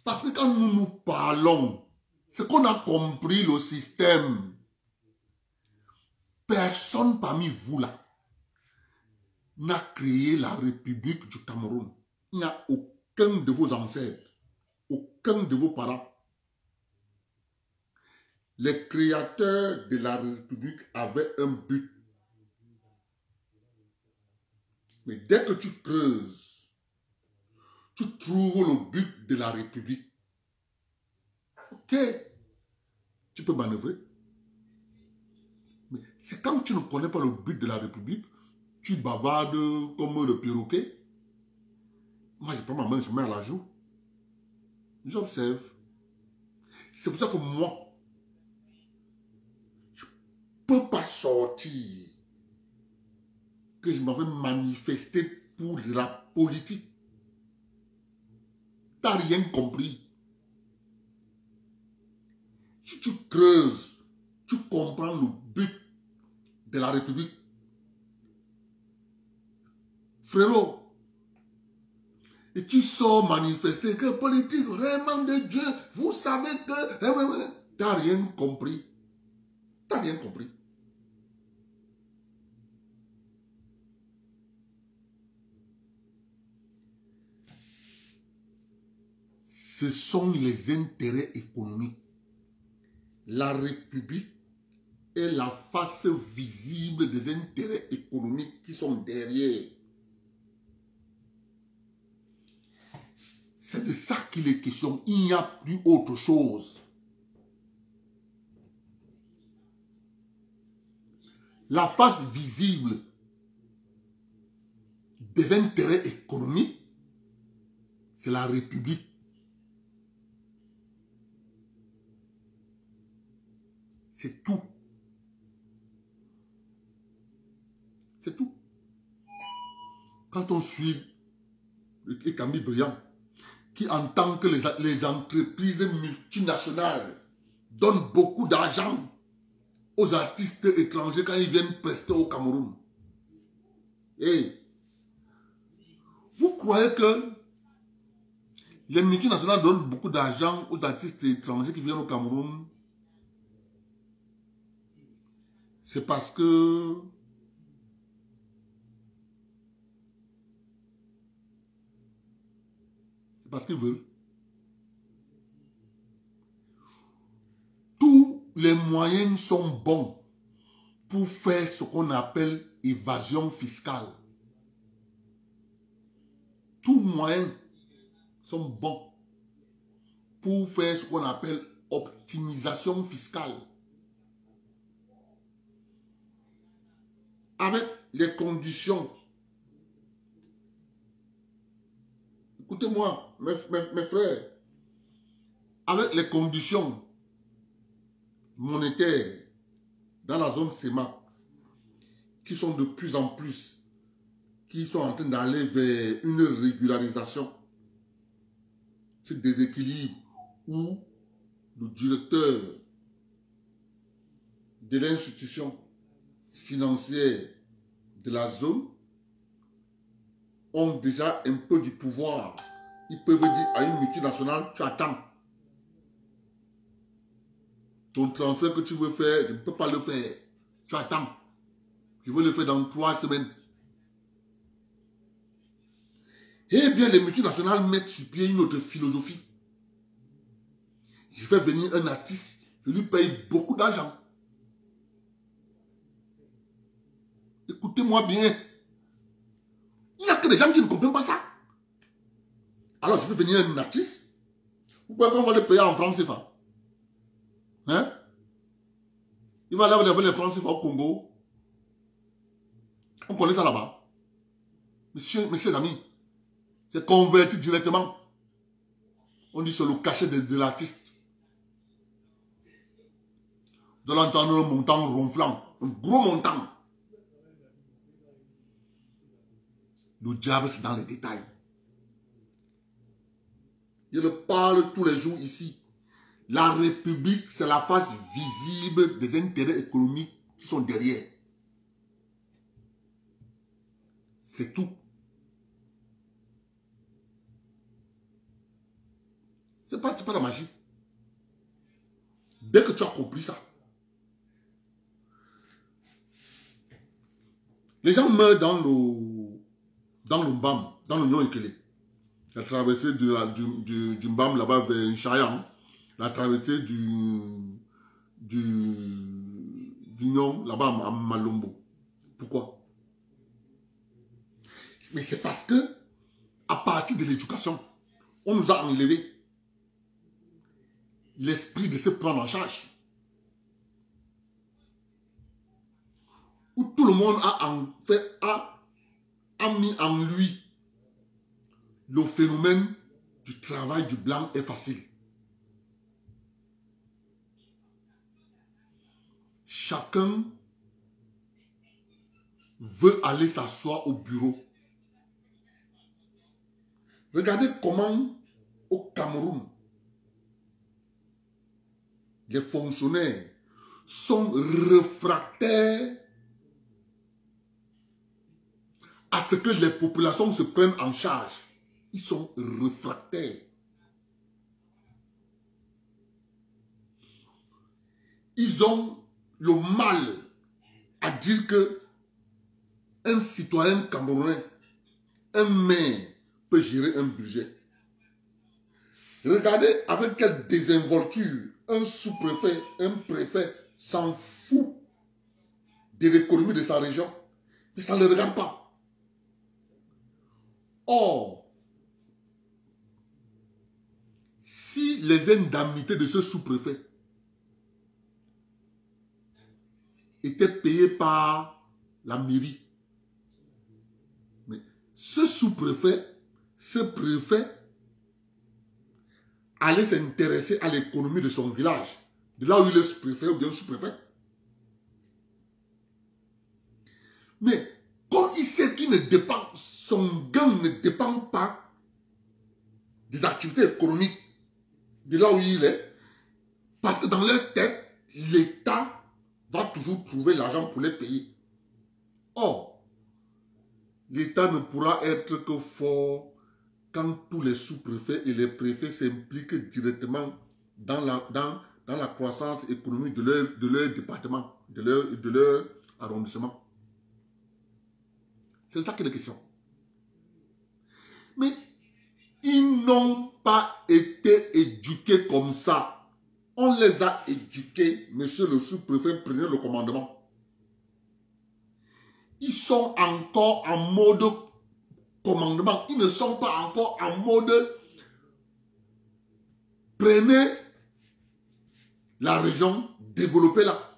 Parce que quand nous parlons, c'est qu'on a compris le système. Personne parmi vous là n'a créé la République du Cameroun. Il n'y a aucun de vos ancêtres, aucun de vos parents. Les créateurs de la République avaient un but. Mais dès que tu creuses, tu trouves le but de la République. Ok, tu peux manœuvrer. Mais c'est quand tu ne connais pas le but de la République, tu bavardes comme le perroquet. Moi, je prends ma main, je mets à la joue. J'observe. C'est pour ça que moi, je ne peux pas sortir que je m'avais manifesté pour la politique. Tu n'as rien compris. Si tu creuses, tu comprends le but de la République. Frérot, et tu sors manifester que politique, vraiment de Dieu, vous savez que... Tu n'as rien compris. Tu n'as rien compris. Ce sont les intérêts économiques. La République est la face visible des intérêts économiques qui sont derrière. C'est de ça qu'il est question. Il n'y a plus autre chose. La face visible des intérêts économiques, c'est la République. C'est tout. C'est tout. Quand on suit Camille Briand, qui entend que les entreprises multinationales donnent beaucoup d'argent aux artistes étrangers quand ils viennent prester au Cameroun. Et vous croyez que les multinationales donnent beaucoup d'argent aux artistes étrangers qui viennent au Cameroun? C'est parce que qu'ils veulent. Tous les moyens sont bons pour faire ce qu'on appelle évasion fiscale. Tous les moyens sont bons pour faire ce qu'on appelle optimisation fiscale. Avec les conditions. Écoutez-moi, mes frères, avec les conditions monétaires dans la zone CEMAC qui sont de plus en plus, qui sont en train d'aller vers une régularisation, ce déséquilibre où le directeur de l'institution financière de la zone ont déjà un peu du pouvoir. Ils peuvent dire à une multinationale, tu attends. Ton transfert que tu veux faire, je ne peux pas le faire. Tu attends. Je veux le faire dans 3 semaines. Eh bien, les multinationales mettent sur pied une autre philosophie. Je fais venir un artiste, je lui paye beaucoup d'argent. Écoutez-moi bien. Il n'y a que des gens qui ne comprennent pas ça. Alors, je fais venir un artiste. Vous pouvez qu'on va le payer en francs CFA. Hein? Il va aller avec les francs CFA au Congo. On connaît ça là-bas. Messieurs amis, c'est converti directement. On dit sur le cachet de l'artiste. Vous allez entendre un montant ronflant, un gros montant. Le diable, c'est dans les détails. Je le parle tous les jours ici. La République, c'est la face visible des intérêts économiques qui sont derrière. C'est tout. C'est pas la magie. Dès que tu as compris ça, les gens meurent dans le Mbam, dans l'Union Ekele. La traversée du Mbam là-bas vers Chayang, la traversée du Nyon là-bas à Malombo. Pourquoi? Mais c'est parce que, à partir de l'éducation, on nous a enlevé l'esprit de se prendre en charge. Où tout le monde a mis en lui le phénomène du travail du blanc est facile. Chacun veut aller s'asseoir au bureau. Regardez comment au Cameroun, les fonctionnaires sont réfractaires à ce que les populations se prennent en charge. Ils sont réfractaires. Ils ont le mal à dire que un citoyen camerounais, un maire, peut gérer un budget. Regardez avec quelle désinvolture un sous-préfet, un préfet s'en fout de l'économie de sa région. Mais ça ne le regarde pas. Or, si les indemnités de ce sous-préfet étaient payées par la mairie, mais ce sous-préfet, ce préfet allait s'intéresser à l'économie de son village, de là où il est sous-préfet ou bien sous-préfet. Mais comme il sait qu'il ne dépend, son gain ne dépend pas des activités économiques de là où il est, parce que dans leur tête, l'État va toujours trouver l'argent pour les payer. Or, l'État ne pourra être que fort quand tous les sous-préfets et les préfets s'impliquent directement dans la croissance économique de leur département, de leur arrondissement. C'est de ça qu'il est question. Mais ils n'ont pas été éduqués comme ça. On les a éduqués, monsieur le sous-préfet, prenez le commandement. Ils sont encore en mode commandement. Ils ne sont pas encore en mode prenez la région, développez-la.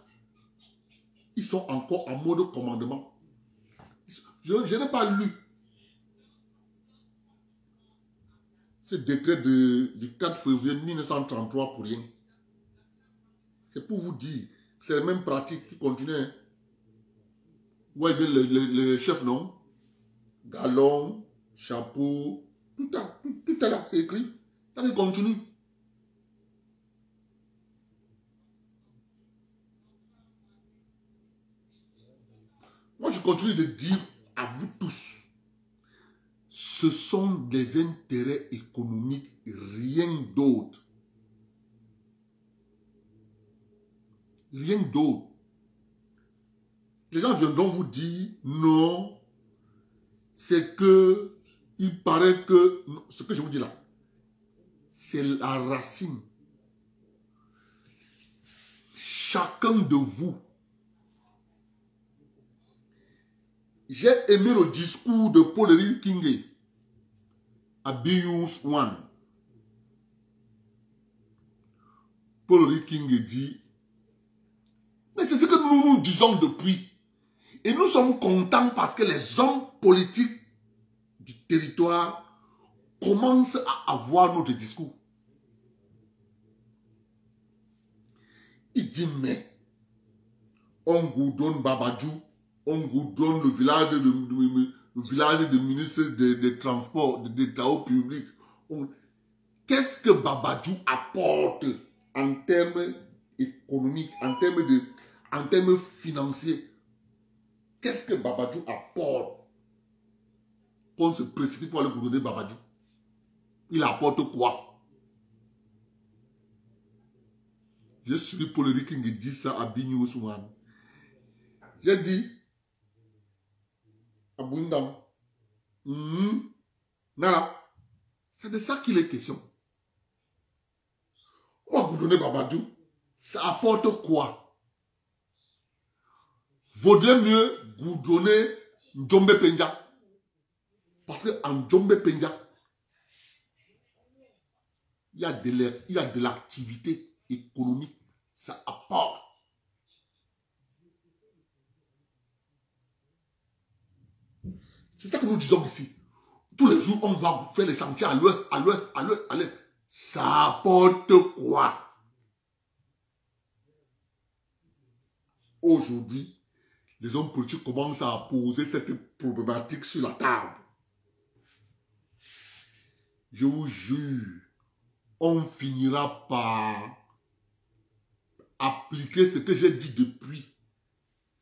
Ils sont encore en mode commandement. Je n'ai pas lu ce décret du 4 février 1933 pour rien. C'est pour vous dire, c'est la même pratique qui continue. Hein. Vous voyez bien le chef, non? Galon, chapeau, tout est là, c'est écrit. Ça continue. Moi, je continue de dire à vous tous, ce sont des intérêts économiques et rien d'autre. Rien d'autre. Les gens viendront vous dire non, c'est que il paraît que ce que je vous dis là, c'est la racine. Chacun de vous, j'ai aimé le discours de Paul Henri Kinge à Bius One. Paul Henri Kinge dit, mais c'est ce que nous disons depuis. Et nous sommes contents parce que les hommes politiques du territoire commencent à avoir notre discours. Il dit, mais on goudronne Babadjou, on goudronne le village de ministre des Transports, des travaux publics. Qu'est-ce que Babadjou apporte en termes économiques, en termes financiers? Qu'est-ce que Babadjou apporte qu'on se précipite pour aller goudronner Babadjou? Il apporte quoi? J'ai suivi Paul Henri Kinge dit ça à Bignou Ousmane. J'ai dit à Bundam, Nala, c'est de ça qu'il est question. On va goudronner Babadjou. Ça apporte quoi? Vaudrait mieux goudronner Ndjombe Penja. Parce qu'en Ndjombe Penja, il y a de l'activité économique. Ça apporte. C'est ça que nous disons ici. Tous les jours, on va faire les chantiers à l'ouest, à l'ouest, à l'ouest, à l'est. Ça apporte quoi? Aujourd'hui, les hommes politiques commencent à poser cette problématique sur la table. Je vous jure, on finira par appliquer ce que j'ai dit depuis.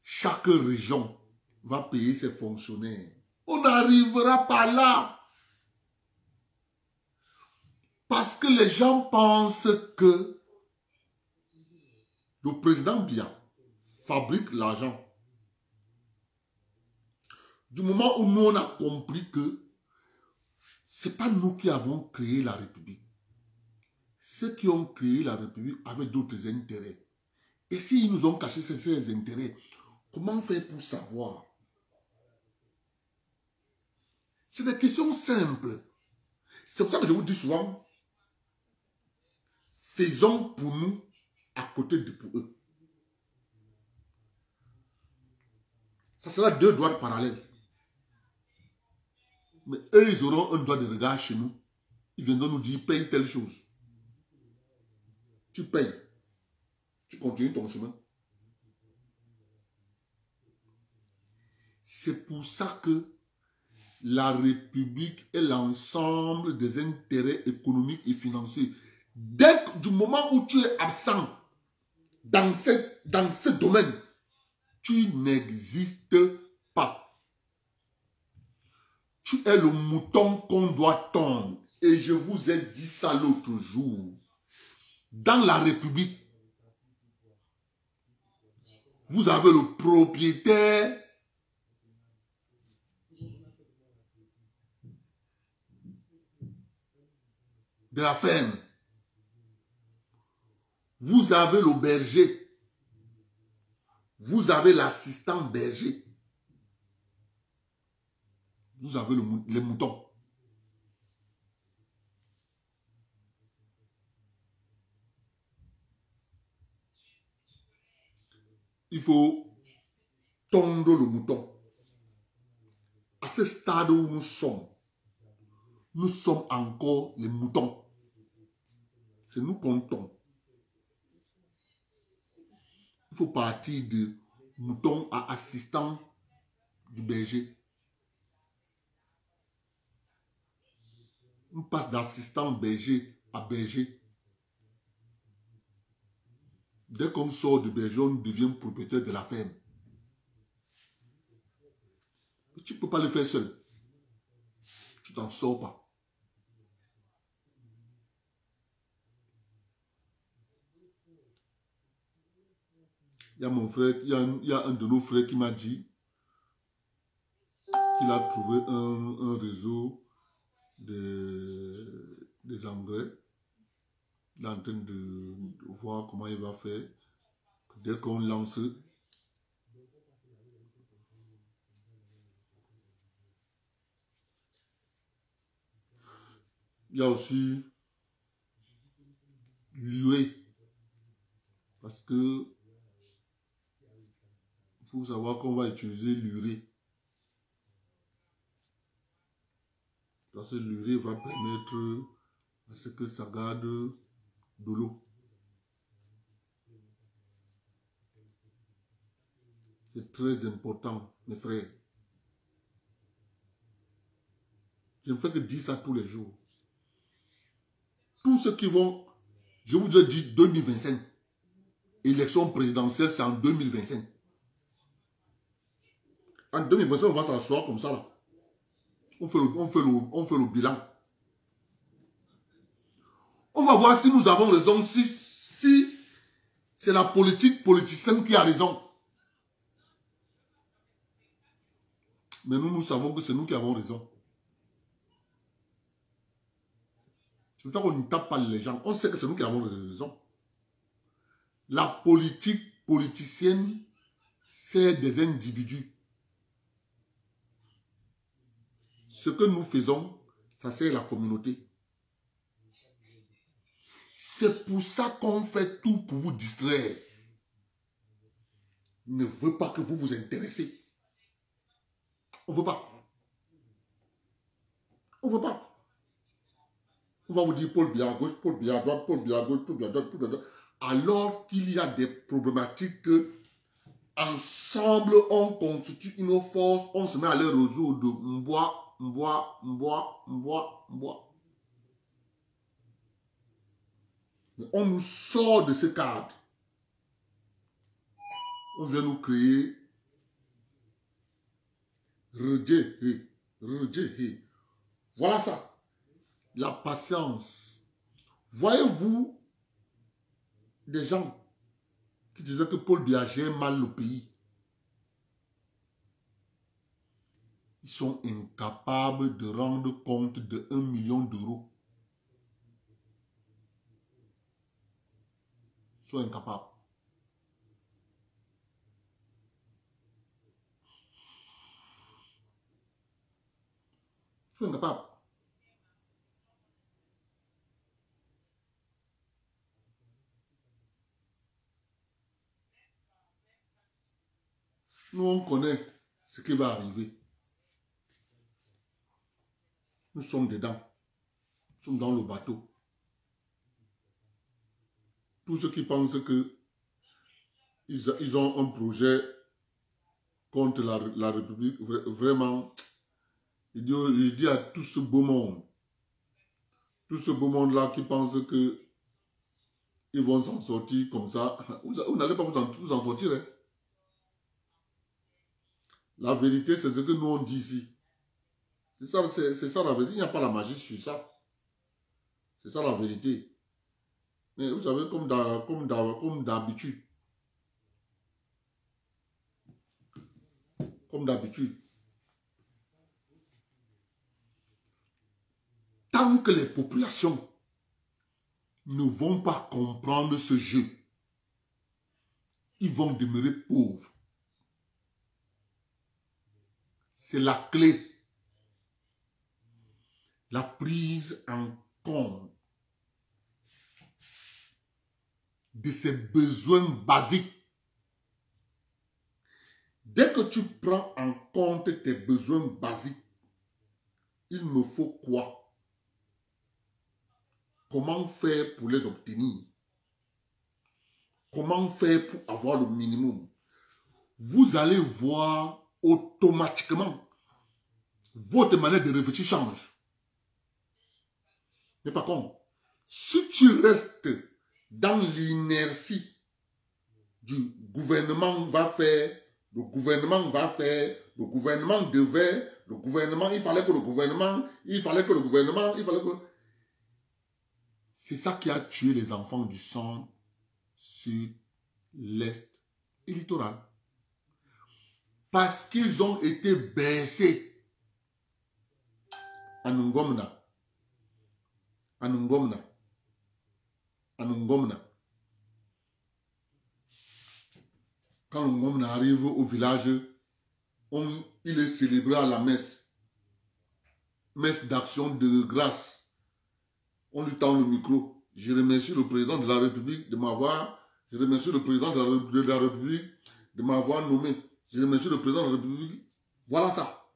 Chaque région va payer ses fonctionnaires. On n'arrivera pas là. Parce que les gens pensent que le président Biya fabrique l'argent. Du moment où nous on a compris que ce n'est pas nous qui avons créé la République. Ceux qui ont créé la République avaient d'autres intérêts. Et s'ils nous ont caché ces intérêts, comment faire pour savoir? C'est des questions simples. C'est pour ça que je vous dis souvent, faisons pour nous à côté de pour eux. Ça sera deux droits parallèles. Mais eux, ils auront un droit de regard chez nous. Ils viendront nous dire, paye telle chose. Tu payes. Tu continues ton chemin. C'est pour ça que la République est l'ensemble des intérêts économiques et financiers. Dès que, du moment où tu es absent dans ce domaine, Tu n'existes pas. Tu es le mouton qu'on doit tondre. Et je vous ai dit ça l'autre jour. Dans la République, vous avez le propriétaire de la ferme. Vous avez le berger. Vous avez l'assistant berger. Vous avez les moutons. Il faut tondre le mouton. À ce stade où nous sommes encore les moutons. C'est nous qu'on tombe. Il faut partir de mouton à assistant du berger. On passe d'assistant berger à berger. Dès qu'on sort de berger, on devient propriétaire de la ferme. Tu ne peux pas le faire seul. Tu t'en sors pas. Il y a mon frère, il y a un de nos frères qui m'a dit qu'il a trouvé un réseau des engrais. Il est en train de voir comment il va faire. Dès qu'on lance, il y a aussi l'urée. Parce que il faut savoir qu'on va utiliser l'urée. Parce que l'urée va permettre à ce que ça garde de l'eau. C'est très important, mes frères. Je ne fais que dire ça tous les jours. Tous ceux qui vont, je vous ai dit 2025. Élection présidentielle, c'est en 2025. En 2025, on va s'asseoir comme ça là. On fait le bilan. On va voir si nous avons raison, si c'est la politique politicienne qui a raison. Mais nous savons que c'est nous qui avons raison. C'est pour ça qu'on ne tape pas les gens. On sait que c'est nous qui avons raison. La politique politicienne, c'est des individus. Ce que nous faisons, ça c'est la communauté. C'est pour ça qu'on fait tout pour vous distraire. On ne veut pas que vous vous intéressez. On ne veut pas. On ne veut pas. On va vous dire Paul Biya à gauche, Paul Biya à droite, Paul Biya à gauche, Paul Biya à droite, Paul Biya à droite. Alors qu'il y a des problématiques que, ensemble, on constitue une force, on se met à les résoudre. Mbois. Mais on nous sort de ce cadre. On vient nous créer rejet. Voilà ça. La patience. Voyez-vous des gens qui disaient que Paul Biya gère mal le pays. Ils sont incapables de rendre compte de 1 million d'euros. Ils sont incapables. Ils sont incapables. Nous, on connaît ce qui va arriver. Nous sommes dedans. Nous sommes dans le bateau. Tous ceux qui pensent que ils ont un projet contre la République, vraiment, il dit à tout ce beau monde, là qui pense que ils vont s'en sortir comme ça, vous n'allez pas vous en sortir. Hein? La vérité, c'est ce que nous on dit ici. C'est ça la vérité. Il n'y a pas la magie sur ça. C'est ça la vérité. Mais vous savez, comme d'habitude. Comme d'habitude. Tant que les populations ne vont pas comprendre ce jeu, ils vont demeurer pauvres. C'est la clé. La prise en compte de ses besoins basiques. Dès que tu prends en compte tes besoins basiques, il me faut quoi? Comment faire pour les obtenir? Comment faire pour avoir le minimum? Vous allez voir automatiquement votre manière de réfléchir change. Mais par contre, si tu restes dans l'inertie du gouvernement va faire, le gouvernement va faire, le gouvernement devait, le gouvernement, il fallait que le gouvernement, il fallait que le gouvernement, il fallait que... C'est ça qui a tué les enfants du centre, sud, l'est et littoral. Parce qu'ils ont été baissés à Ngomna. À Ngomna. À Ngomna. Quand Ngomna arrive au village, il est célébré à la messe. Messe d'action de grâce. On lui tend le micro. Je remercie le président de la République de m'avoir... Je remercie le président de la République de m'avoir nommé. Je remercie le président de la République. Voilà ça.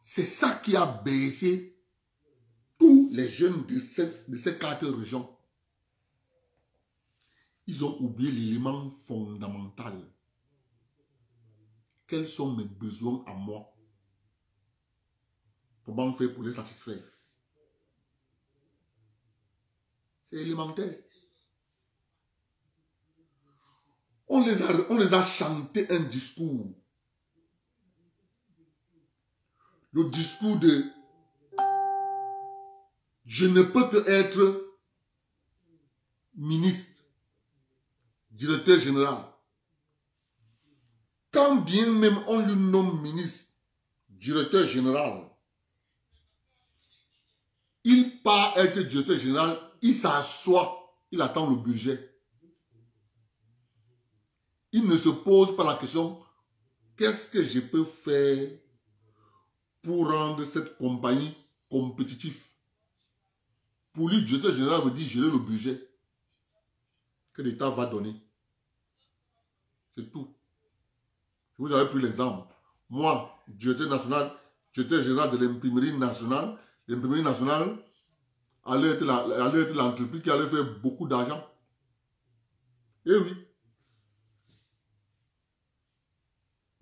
C'est ça qui a baissé tous les jeunes de ces 4 régions. Ils ont oublié l'élément fondamental. Quels sont mes besoins à moi? Comment faire pour les satisfaire? C'est élémentaire. On les a chanté un discours. Le discours de « Je ne peux que être ministre, directeur général ». Quand bien même on lui nomme ministre, directeur général, il part être directeur général, il s'assoit, il attend le budget. Il ne se pose pas la question, qu'est-ce que je peux faire pour rendre cette compagnie compétitive? Pour lui, directeur général veut dire gérer le budget que l'État va donner. C'est tout. Je vous avais pris l'exemple. Moi, directeur général de l'imprimerie nationale, l'imprimerie nationale allait être l'entreprise qui allait faire beaucoup d'argent. Eh oui.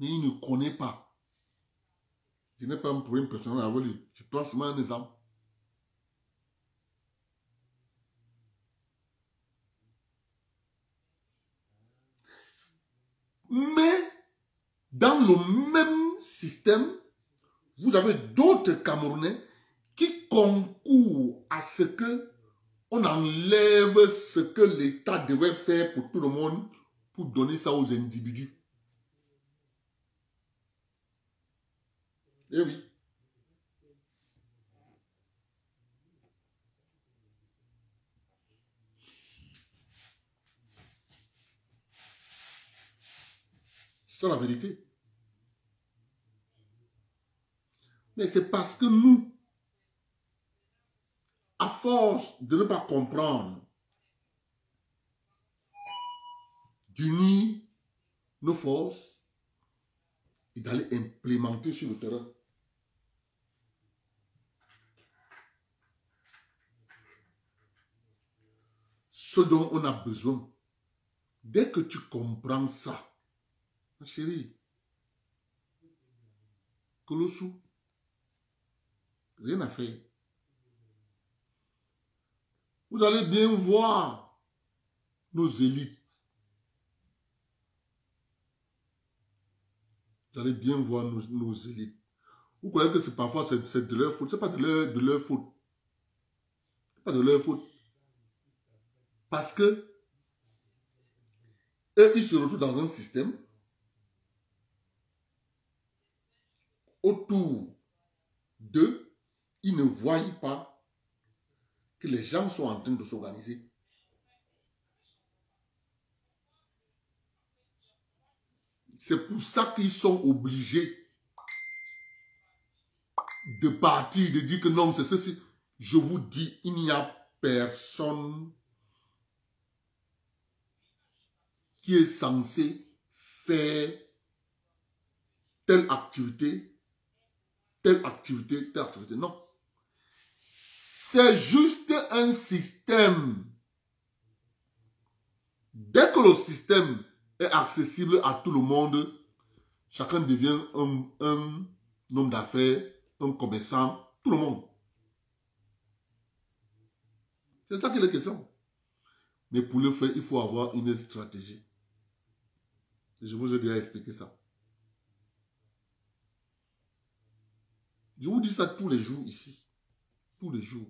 Mais il ne connaît pas. Je n'ai pas un problème personnel avec lui. Je prends seulement un exemple. Mais dans le même système, vous avez d'autres Camerounais qui concourent à ce que on enlève ce que l'État devait faire pour tout le monde pour donner ça aux individus. Eh oui. C'est ça la vérité. Mais c'est parce que nous, à force de ne pas comprendre, d'unir nos forces et d'aller implémenter sur le terrain. Ce dont on a besoin, dès que tu comprends ça, ma chérie, Colossou, rien à faire. Vous allez bien voir nos élites. Vous allez bien voir nos élites. Vous croyez que parfois c'est de leur faute. Ce n'est pas de leur faute. Ce n'est pas de leur faute. Parce que eux, ils se retrouvent dans un système autour d'eux, ils ne voient pas que les gens sont en train de s'organiser. C'est pour ça qu'ils sont obligés de partir, de dire que non, c'est ceci. Je vous dis, il n'y a personne qui est censé faire telle activité, telle activité, telle activité. Non. C'est juste un système. Dès que le système est accessible à tout le monde, chacun devient un homme d'affaires, un commerçant, tout le monde. C'est ça qu'il est question. Mais pour le faire, il faut avoir une stratégie. Je vous ai déjà expliqué ça. Je vous dis ça tous les jours ici. Tous les jours.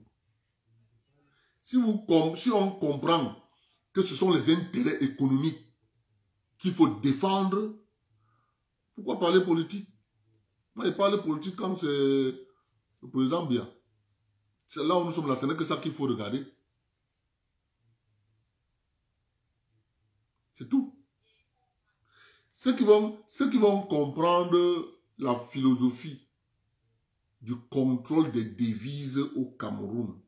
Si on comprend que ce sont les intérêts économiques qu'il faut défendre, pourquoi parler politique? Moi, je parle politique quand c'est le président Biya. C'est là où nous sommes là, ce n'est que ça qu'il faut regarder. C'est tout. Ceux qui vont comprendre la philosophie du contrôle des devises au Cameroun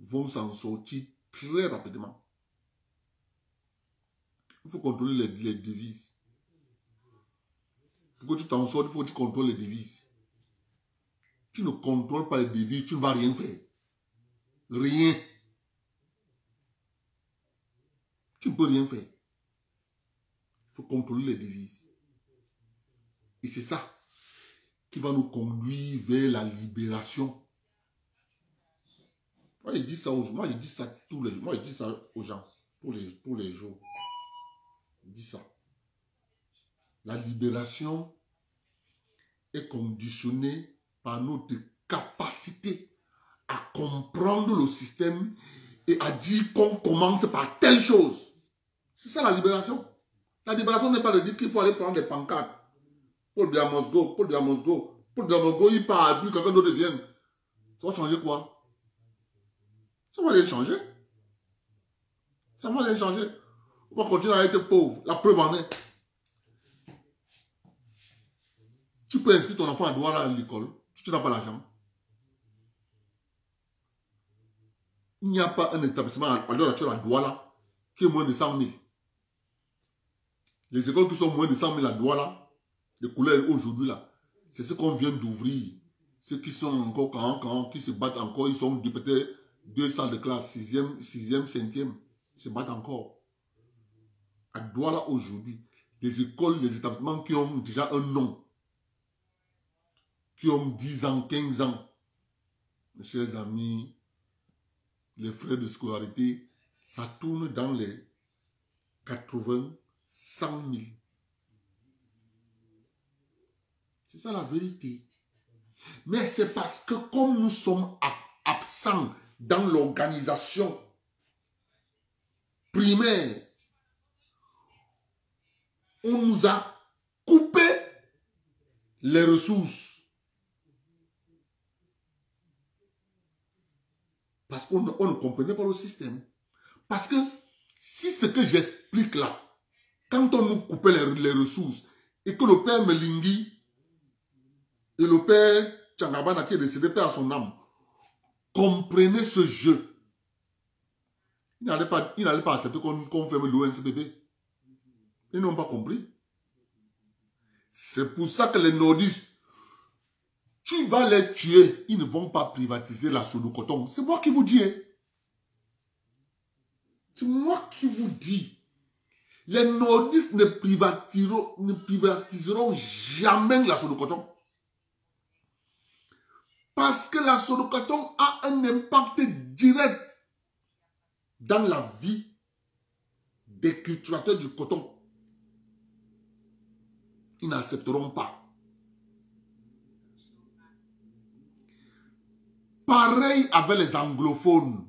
vont s'en sortir très rapidement. Il faut contrôler les devises. Pour que tu t'en sortes, il faut que tu contrôles les devises. Tu ne contrôles pas les devises, tu ne vas rien faire. Rien. Tu ne peux rien faire. Il faut contrôler les devises. Et c'est ça qui va nous conduire vers la libération. Moi, je dis ça aux gens. Moi, je dis ça tous les jours. Moi, je dis ça aux gens. Tous les jours. Je dis ça. La libération est conditionnée par notre capacité à comprendre le système et à dire qu'on commence par telle chose. C'est ça la libération. La libération n'est pas de dire qu'il faut aller prendre des pancartes. Paul Biya must go, Paul Biya must go. Paul Biya must go, il part, puis quelqu'un d'autre vient. Ça va changer quoi? Ça va rien changer. Ça va rien changer. On va continuer à être pauvre. La preuve en est. Tu peux inscrire ton enfant à Douala à l'école. Tu n'as pas l'argent. Il n'y a pas un établissement à l'heure actuelle à Douala qui est moins de 100 000. Les écoles qui sont moins de 100 000 à Douala, les couleurs aujourd'hui là, c'est ce qu'on vient d'ouvrir. Ceux qui sont encore, qui se battent encore, ils sont peut-être 2 salles de classe, 6e, 5e, ils se battent encore. À Douala aujourd'hui, les écoles, les établissements qui ont déjà un nom, qui ont 10 ans, 15 ans, mes chers amis, les frais de scolarité, ça tourne dans les 80, 100 000. C'est ça la vérité. Mais c'est parce que comme nous sommes absents dans l'organisation primaire, on nous a coupé les ressources. Parce qu'on ne comprenait pas le système. Parce que si ce que j'explique là, quand on nous coupait les ressources et que le père Melingui et le père Tchangabana qui est décédé, père à son âme, comprenaient ce jeu, ils n'allaient pas accepter qu'on ferme l'ONCPP. Ils n'ont pas compris. C'est pour ça que les nordistes, tu vas les tuer, ils ne vont pas privatiser la Sonocoton. C'est moi qui vous dis. Hein. C'est moi qui vous dis. Les nordistes ne privatiseront jamais la Sonocoton. Parce que la Sonocoton a un impact direct dans la vie des cultivateurs du coton. Ils n'accepteront pas. Pareil avec les anglophones.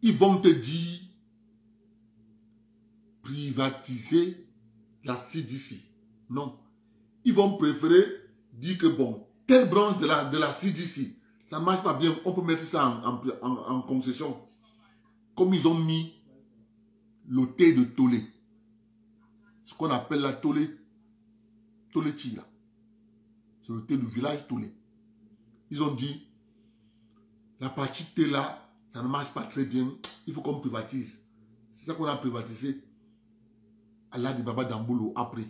Ils vont te dire privatiser la CDC. Non. Ils vont préférer dire que bon, telle branche de la CDC, ça ne marche pas bien, on peut mettre ça en concession. Comme ils ont mis le thé de Tolé. Ce qu'on appelle la Tolé. Toléti là. C'est le thé du village Tolé. Ils ont dit, la partie thé là, ça ne marche pas très bien, il faut qu'on privatise. C'est ça qu'on a privatisé. Allah di Baba Damboulou après.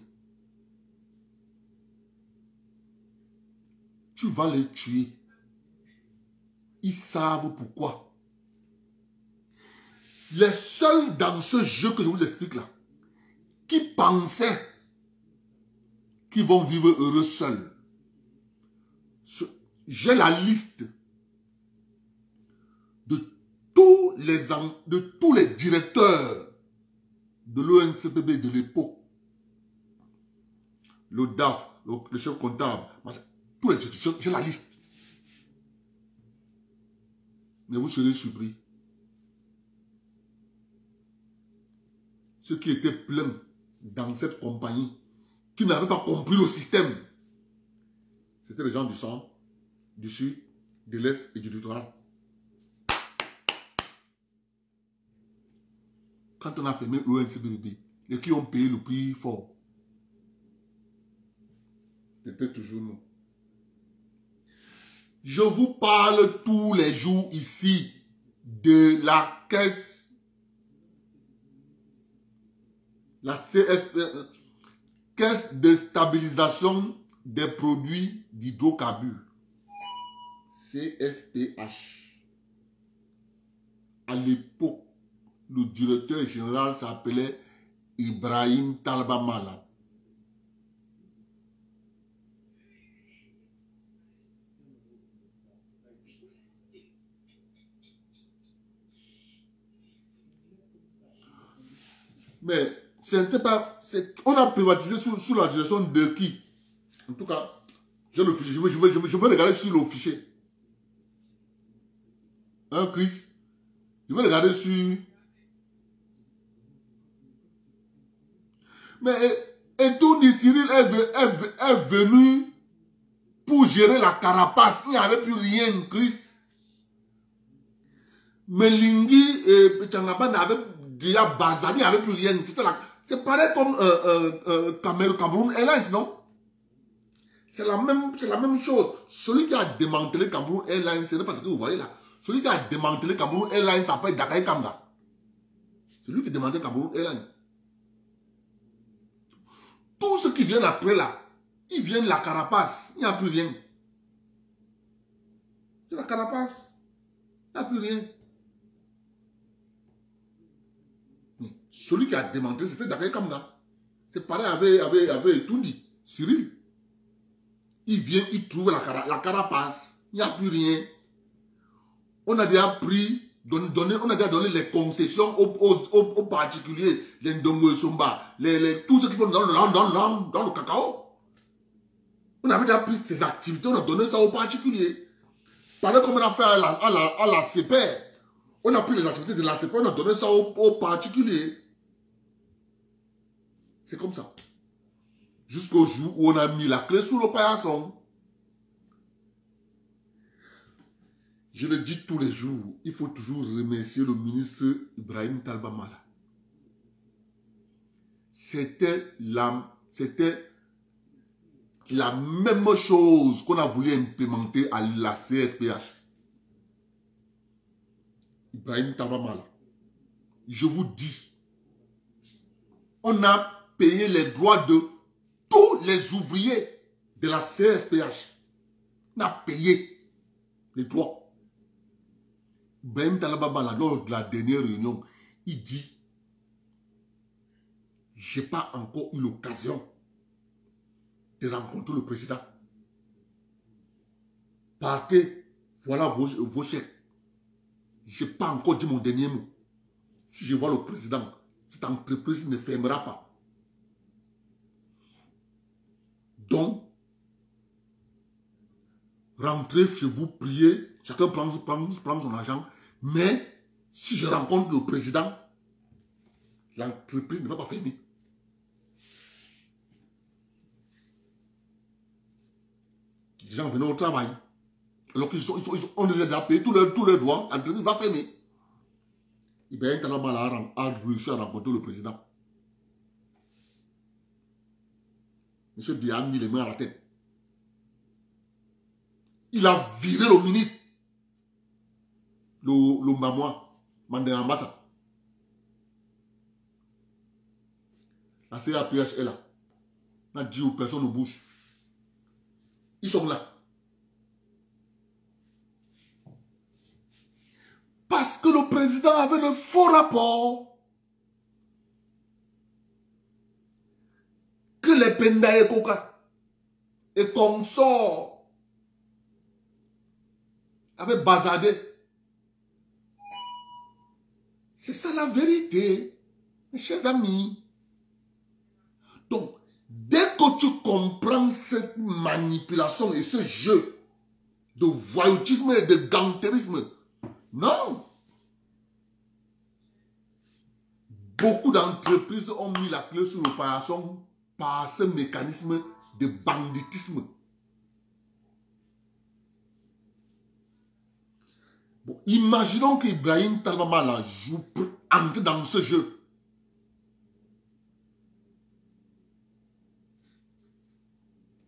Tu vas les tuer. Ils savent pourquoi. Les seuls dans ce jeu que je vous explique là, qui pensaient qu'ils vont vivre heureux seuls. J'ai la liste de tous les directeurs de l'ONCPB de l'époque. Le DAF, le chef comptable, tous les directeurs, j'ai la liste. Mais vous serez surpris. Ceux qui étaient pleins dans cette compagnie, qui n'avaient pas compris le système, c'était les gens du centre, du sud, de l'est et du littoral. Quand on a fermé l'ONCPB, les qui ont payé le prix fort, c'était toujours nous. Je vous parle tous les jours ici de la caisse, la CSP, Caisse de stabilisation des produits d'hydrocarbures, CSPH. À l'époque, le directeur général s'appelait Ibrahim Talba Mala. Mais c'était pas... On a privatisé sous la direction de qui? En tout cas, j'ai le fichier. Je vais regarder sur le fichier. Hein, Chris? Je vais regarder sur... Mais Etouni Cyril est venu pour gérer la carapace. Il n'y avait plus rien, Chris. Melingi et Tchangaba n'avaient déjà bazardé, il n'y avait plus rien. C'est pareil comme Cameroun Airlines, non? C'est la même chose. Celui qui a démantelé Cameroun Airlines, ce n'est pas ce que vous voyez là. Celui qui a démantelé Cameroun Airlines s'appelle Dakar Kamga. C'est lui qui a démantelé Cameroun Airlines. Tout ce qui vient après là, ils viennent de la carapace. Il n'y a plus rien. C'est la carapace. Il n'y a plus rien. Celui qui a démantelé, c'était Dakar Kamga. C'est pareil avec Toundi, Cyril. Il vient, il trouve la carapace. Il n'y a plus rien. On a déjà pris, on a déjà donné les concessions aux particuliers, les Ndongo Somba, tous ceux qui font dans le cacao. On avait déjà pris ces activités, on a donné ça aux particuliers. Pareil comme on a fait à la CPR. On a pris les activités de la CPR, on a donné ça aux particuliers. C'est comme ça. Jusqu'au jour où on a mis la clé sous le paillasson. Je le dis tous les jours, il faut toujours remercier le ministre Ibrahim Talba Mala. C'était la même chose qu'on a voulu implémenter à la CSPH. Ibrahim Talba Mala. Je vous dis, on a payé les droits de tous les ouvriers de la CSPH. On a payé les droits. Ibrahim Talba Mala, lors de la dernière réunion, il dit, je n'ai pas encore eu l'occasion de rencontrer le président. Partez, voilà vos chèques. Je n'ai pas encore dit mon dernier mot. Si je vois le président, cette entreprise ne fermera pas. Donc, rentrez chez vous, priez, chacun prend son argent, mais si je rencontre le président, l'entreprise ne va pas fermer. Les gens venaient au travail. Alors qu'on les a payé tous leurs droits, l'entreprise va fermer. Et bien, Talama a réussi à rencontrer le président. Monsieur Biya a mis les mains à la tête. Il a viré le ministre, le Mamois, Mandé Ambassa. La CAPH est là. On a dit aux personnes ne bouge. Ils sont là. Parce que le président avait de faux rapports. Que les Penda et Koka et consorts avaient bazardé. C'est ça la vérité, mes chers amis. Donc, dès que tu comprends cette manipulation et ce jeu de voyoutisme et de gantérisme, non. Beaucoup d'entreprises ont mis la clé sur l'opération par ce mécanisme de banditisme. Bon, imaginons qu'Ibrahim Talmama entre dans ce jeu.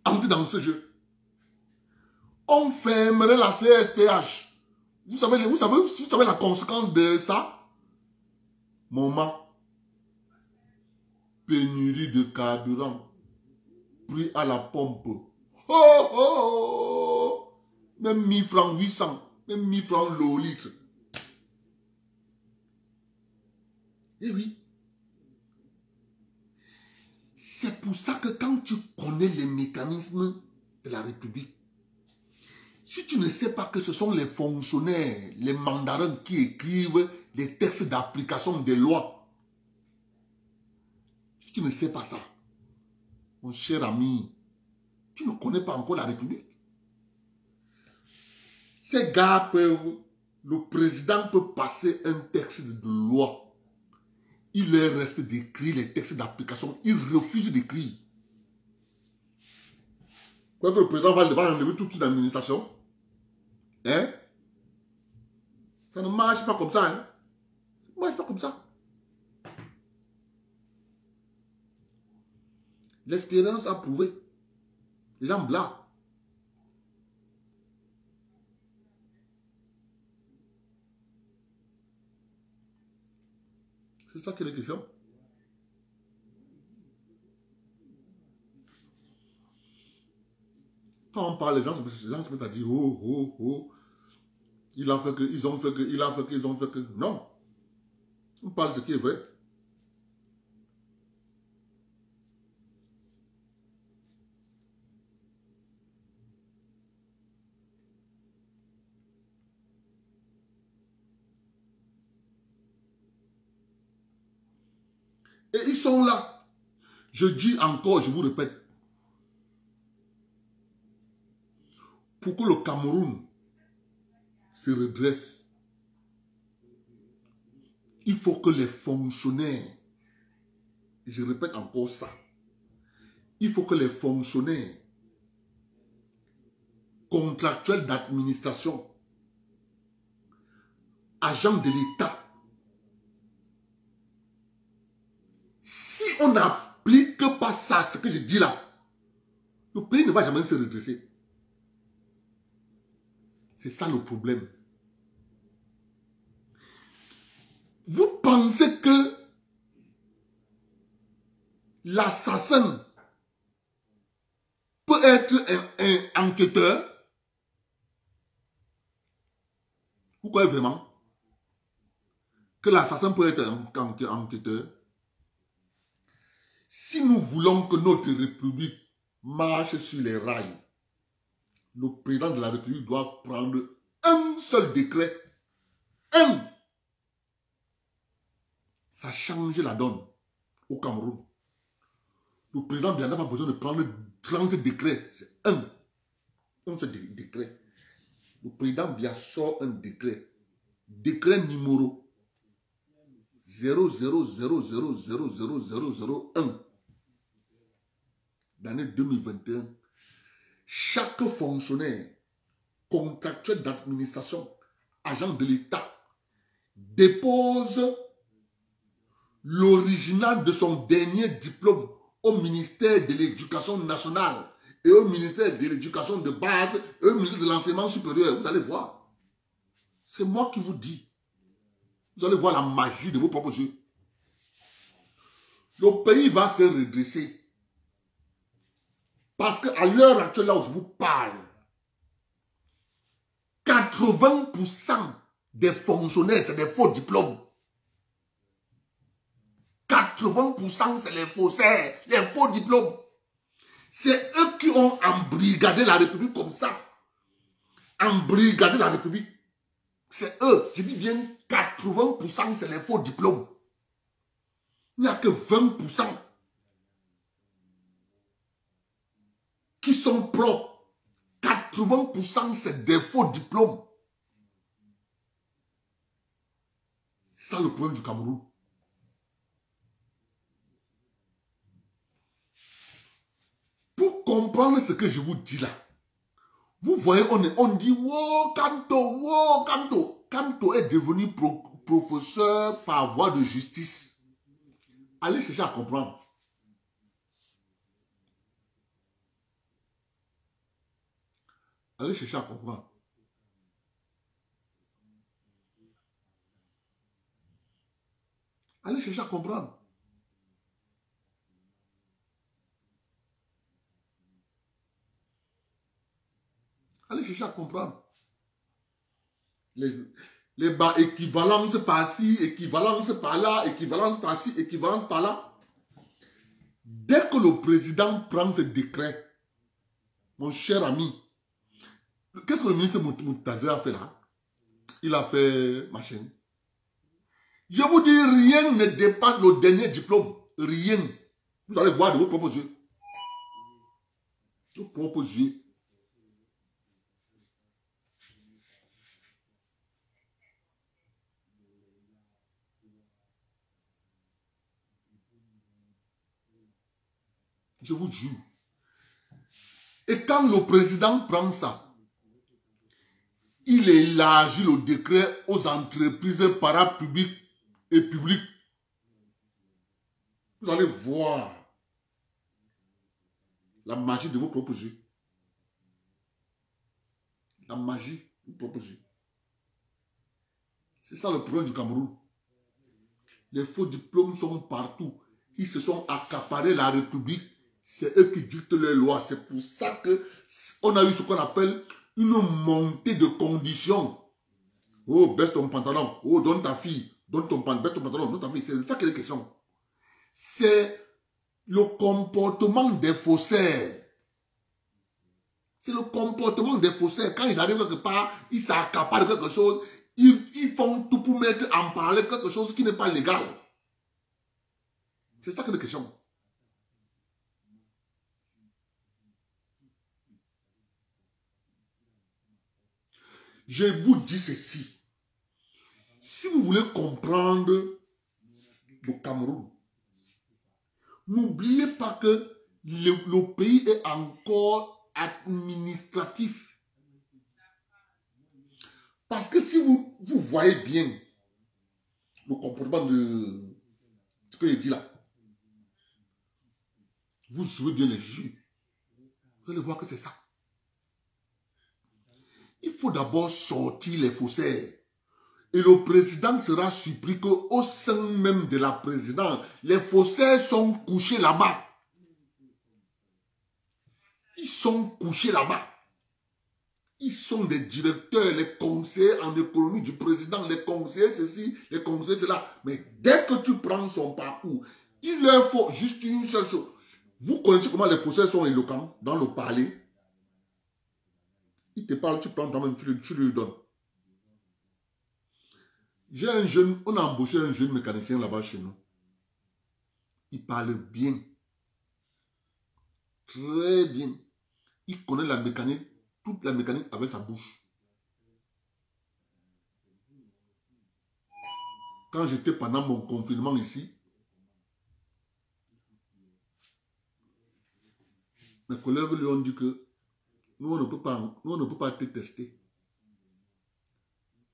Entre dans ce jeu. On fermerait la CSPH. Vous savez la conséquence de ça? Moment. Pénurie de carburant. Prix à la pompe. Oh, oh, oh. Même 1000 francs 800. Même 1000 francs le litre. Eh oui. C'est pour ça que quand tu connais les mécanismes de la République, si tu ne sais pas que ce sont les fonctionnaires, les mandarins qui écrivent les textes d'application des lois, si tu ne sais pas ça, mon cher ami, tu ne connais pas encore la République. Ces gars peuvent, le président peut passer un texte de loi. Il leur reste d'écrire les textes d'application. Il refuse d'écrire. Quand le président va enlever toute une administration, hein? Ça ne marche pas comme ça. Hein? Ça ne marche pas comme ça. L'expérience a prouvé. Les gens blaguent. C'est ça qui est la question. Quand on parle, les gens se mettent à dire oh, oh, oh. Il a fait que, ils ont fait que, il a fait que, ils ont fait que. Non. On parle de ce qui est vrai. Et ils sont là. Je dis encore, je vous répète. Pour que le Cameroun se redresse, il faut que les fonctionnaires, je répète encore ça, il faut que les fonctionnaires contractuels d'administration, agents de l'État, si on n'applique pas ça, ce que je dis là, le pays ne va jamais se redresser. C'est ça le problème. Vous pensez que l'assassin peut être un enquêteur? Vous croyez vraiment que l'assassin peut être un enquêteur? Si nous voulons que notre République marche sur les rails, le président de la République doit prendre un seul décret. Un. Ça change la donne au Cameroun. Le président Biya n'a pas besoin de prendre 30 décrets. C'est un seul décret. Le président Biya sort un décret. Décret numéro 000000001 d'année 2021. Chaque fonctionnaire, contractuel d'administration, agent de l'État, dépose l'original de son dernier diplôme au ministère de l'Éducation nationale et au ministère de l'Éducation de base et au ministère de l'Enseignement supérieur. Vous allez voir. C'est moi qui vous dis. Vous allez voir la magie de vos propres yeux. Le pays va se redresser. Parce qu'à l'heure actuelle, là où je vous parle, 80% des fonctionnaires, c'est des faux diplômes. 80% c'est les faussaires, les faux diplômes. C'est eux qui ont embrigadé la République comme ça. Embrigadé la République. C'est eux. Je dis bien 80% c'est les faux diplômes. Il n'y a que 20% qui sont propres. 80% c'est des faux diplômes. C'est ça le problème du Cameroun. Pour comprendre ce que je vous dis là, vous voyez, on dit « Wow, Kanto, wow, Kanto ». Kanto est devenu professeur par voie de justice. Allez chercher à comprendre. Allez chercher à comprendre. Allez chercher à comprendre. Allez chercher à comprendre. Les bas équivalence par-ci, équivalence par-là, équivalence par-ci, équivalence par-là. Dès que le président prend ce décret, mon cher ami, qu'est-ce que le ministre Moutazer a fait là? Il a fait machin. Je vous dis, rien ne dépasse le dernier diplôme. Rien. Vous allez voir de vos propres yeux. De vos propres yeux. Je vous jure. Et quand le président prend ça, il élargit le décret aux entreprises parapubliques et publiques. Vous allez voir la magie de vos propres yeux. La magie de vos propres yeux. C'est ça le problème du Cameroun. Les faux diplômes sont partout. Ils se sont accaparés la République. C'est eux qui dictent les lois. C'est pour ça qu'on a eu ce qu'on appelle une montée de conditions. Oh, baisse ton pantalon. Oh, donne ta fille. Donne ton pantalon. Baisse ton pantalon. Donne ta fille. C'est ça qui est la question. C'est le comportement des faussaires. C'est le comportement des faussaires. Quand ils arrivent quelque part, ils s'accaparent quelque chose. Ils font tout pour mettre en parler quelque chose qui n'est pas légal. C'est ça qui est la question. Je vous dis ceci. Si vous voulez comprendre le Cameroun, n'oubliez pas que le pays est encore administratif. Parce que si vous voyez bien le comportement de ce que je dis là, vous jouez bien les jeux. Vous allez voir que c'est ça. Il faut d'abord sortir les faussaires. Et le président sera surpris qu'au sein même de la présidence, les faussaires sont couchés là-bas. Ils sont couchés là-bas. Ils sont des directeurs, les conseillers en économie du président, les conseillers ceci, les conseillers cela. Mais dès que tu prends son parcours, il leur faut juste une seule chose. Vous connaissez comment les faussaires sont éloquents dans le parler? Il te parle, tu prends toi-même, tu lui donnes. J'ai un jeune, on a embauché un jeune mécanicien là-bas chez nous. Il parle bien. très bien. Il connaît la mécanique, toute la mécanique avec sa bouche. Quand j'étais pendant mon confinement ici, mes collègues lui ont dit que nous, on ne peut pas te tester.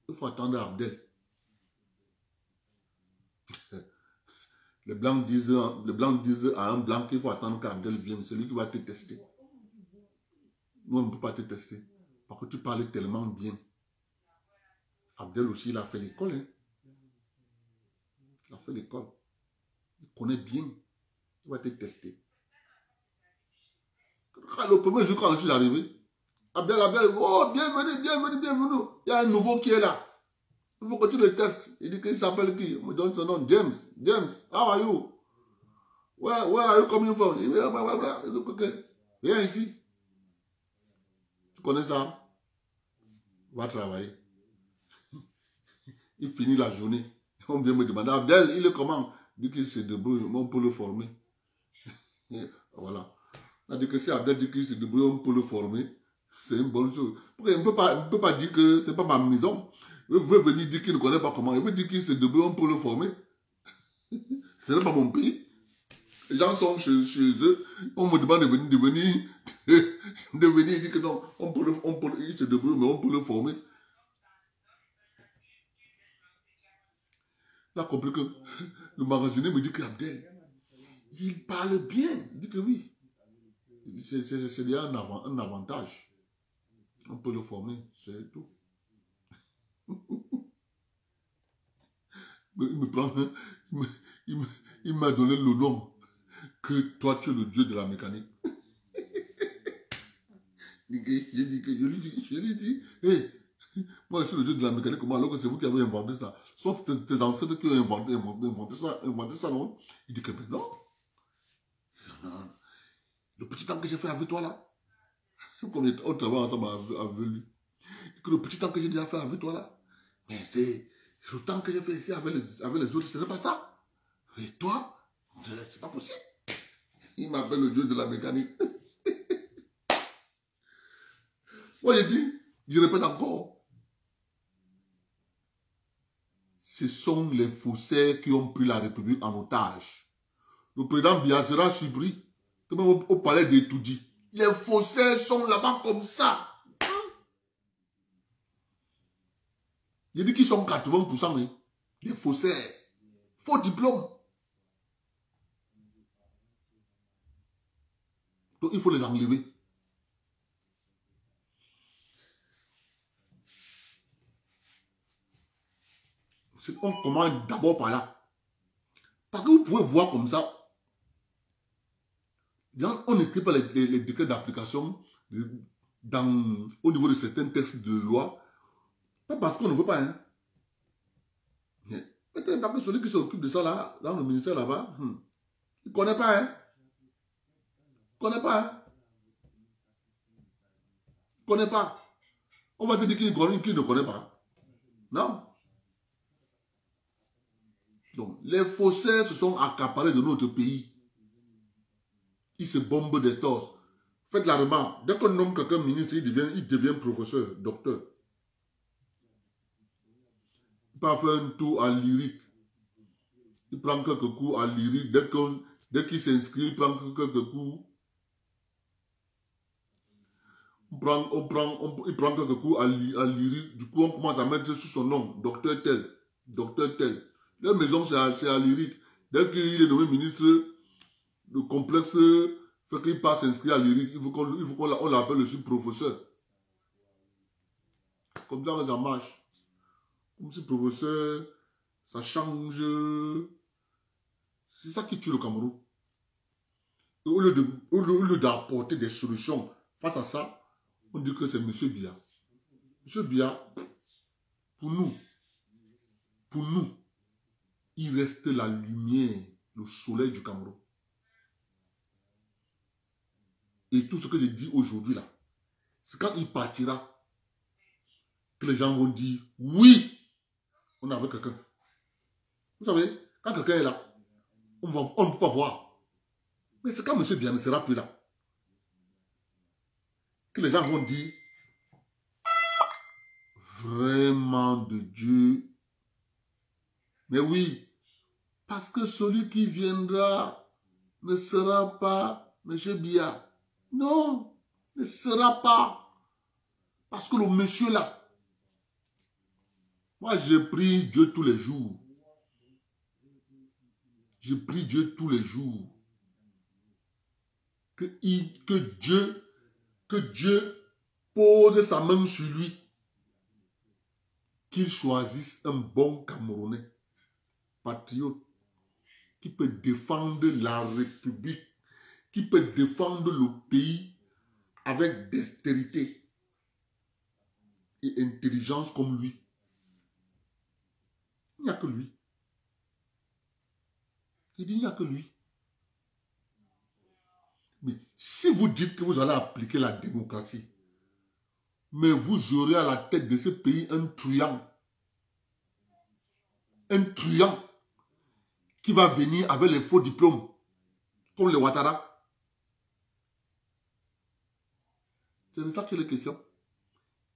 Il faut attendre Abdel. Les Blancs disent à un Blanc qu'il faut attendre qu'Abdel vienne. C'est lui qui va te tester. Nous, on ne peut pas te tester. Parce que tu parles tellement bien. Abdel aussi, il a fait l'école. Hein? Il a fait l'école. Il connaît bien. Il va te tester. Le premier jour, quand je suis arrivé, Abdel, oh, bienvenue. Il y a un nouveau qui est là. Il faut que tu le testes. Il dit qu'il s'appelle qui? Il me donne son nom. James, how are you? Where are you coming from? Il dit, ok, viens ici. Tu connais ça? Va travailler. Il finit la journée. On vient me demander, Abdel, il est comment? Il dit qu'il se débrouille, on peut le former. Voilà. On a dit que si Abdel dit qu'il se débrouille, on peut le former. C'est une bonne chose. On ne peut pas dire que ce n'est pas ma maison. Il veut venir dire qu'il ne connaît pas comment. Il veut dire qu'il se débrouille, on peut le former. Ce n'est pas mon pays. Les gens sont chez eux. On me demande de venir. Il dit que non, il se débrouille, mais on peut le former. Il a compris que le magasinier me dit qu'Abdel, il parle bien. Il dit que oui. C'est déjà un avantage. On peut le former, c'est tout. Il me prend, il m'a donné le nom que toi tu es le dieu de la mécanique. Je lui dis, hey, moi je suis le dieu de la mécanique, comment alors que c'est vous qui avez inventé ça? Sauf tes ancêtres qui ont inventé ça, non? Il dit que ben non. Le petit temps que j'ai fait avec toi là, comme on travaille ensemble avec lui, que le petit temps que j'ai déjà fait avec toi là, mais c'est le temps que j'ai fait ici avec les autres, ce n'est pas ça. Et toi, c'est pas possible. Il m'appelle le dieu de la mécanique. Moi j'ai dit, je répète encore, ce sont les faussaires qui ont pris la République en otage. Le président Biya sera surpris que même au palais d'Etoudi, les faussaires sont là-bas comme ça. J'ai dit qu'ils sont 80%, hein. Les faussaires. Faux diplôme. Donc il faut les enlever. On commence d'abord par là. Parce que vous pouvez voir comme ça. On n'écrit pas les décrets d'application au niveau de certains textes de loi. Pas parce qu'on ne veut pas. Hein. Peut-être parce que celui qui s'occupe de ça là, dans le ministère là-bas, il ne connaît pas. Hein. Il ne connaît pas. Hein. Il ne connaît pas. On va te dire qu'il ne connaît pas. Non. Donc, les faussaires se sont accaparés de notre pays. Ils se bombent des torses. Faites la remarque. Dès qu'on nomme quelqu'un ministre, il devient professeur, docteur. Il peut faire un tour à lyrique. Il prend quelques cours à lyrique. Dès qu'il s'inscrit, il prend quelques cours. Il prend quelques cours à lyrique. Du coup, on commence à mettre sous son nom. Docteur tel. Docteur tel. La maison, c'est à lyrique. Dès qu'il est nommé ministre, le complexe fait qu'il passe s'inscrire à lyrique. Il faut qu'on l'appelle aussi professeur. Comme ça, ça marche. Comme si professeur, ça change. C'est ça qui tue le Cameroun. Et au lieu d'apporter des solutions face à ça, on dit que c'est M. Biya. M. Biya, pour nous, il reste la lumière, le soleil du Cameroun. Et tout ce que je dis aujourd'hui là, c'est quand il partira que les gens vont dire oui, on est avec quelqu'un. Vous savez, quand quelqu'un est là, on ne peut pas voir. Mais c'est quand M. Biya ne sera plus là. que les gens vont dire, vraiment de Dieu. Mais oui, parce que celui qui viendra ne sera pas M. Biya. Non, ne sera pas. Parce que le monsieur là, moi je prie Dieu tous les jours. Je prie Dieu tous les jours. Que Dieu pose sa main sur lui. Qu'il choisisse un bon Camerounais, patriote, qui peut défendre la République, qui peut défendre le pays avec dextérité et intelligence comme lui. Il n'y a que lui. Il dit, il n'y a que lui. Mais si vous dites que vous allez appliquer la démocratie, mais vous aurez à la tête de ce pays un truand qui va venir avec les faux diplômes, comme les Ouattara. C'est de ça qu'il est question.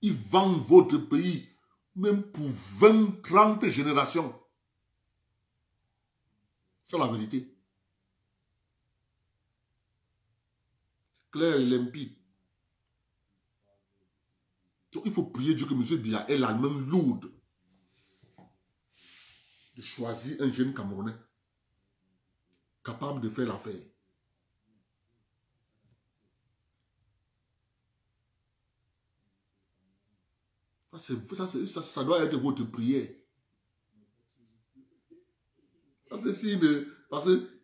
Ils vendent votre pays, même pour 20, 30 générations. C'est la vérité. C'est clair et limpide. Donc il faut prier Dieu que M. Biya ait la main lourde de choisir un jeune Camerounais capable de faire l'affaire. Ça doit être votre prière. Parce que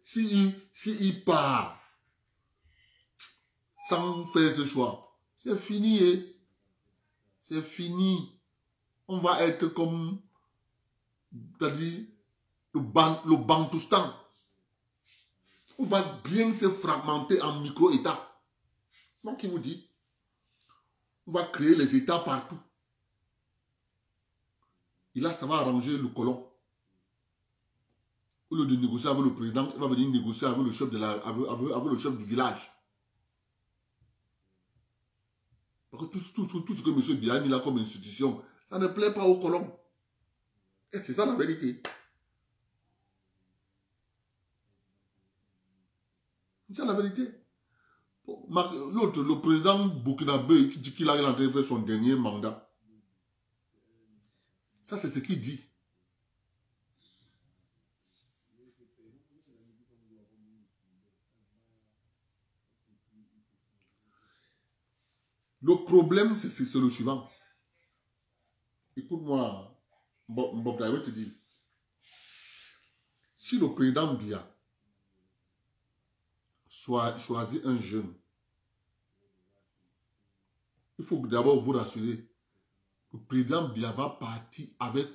s'il part sans faire ce choix, c'est fini. Hein? C'est fini. On va être comme, c'est-à-dire, le Bantoustan. On va bien se fragmenter en micro-États. Donc, qui vous dit? On va créer les États partout. Et là, ça va arranger le colon. Au lieu de négocier avec le président, il va venir négocier avec le chef, avec le chef du village. Parce que tout ce que M. Biya a mis là comme institution, ça ne plaît pas aux colons. Et c'est ça la vérité. C'est ça la vérité. L'autre, le président burkinabé qui dit qu'il a en train de faire son dernier mandat. Ça, c'est ce qu'il dit. Le problème, c'est le suivant. Écoute-moi, Bob Daïwe te dit, si le président Biya choisit un jeune, il faut d'abord vous rassurer. Le président Biya va partir avec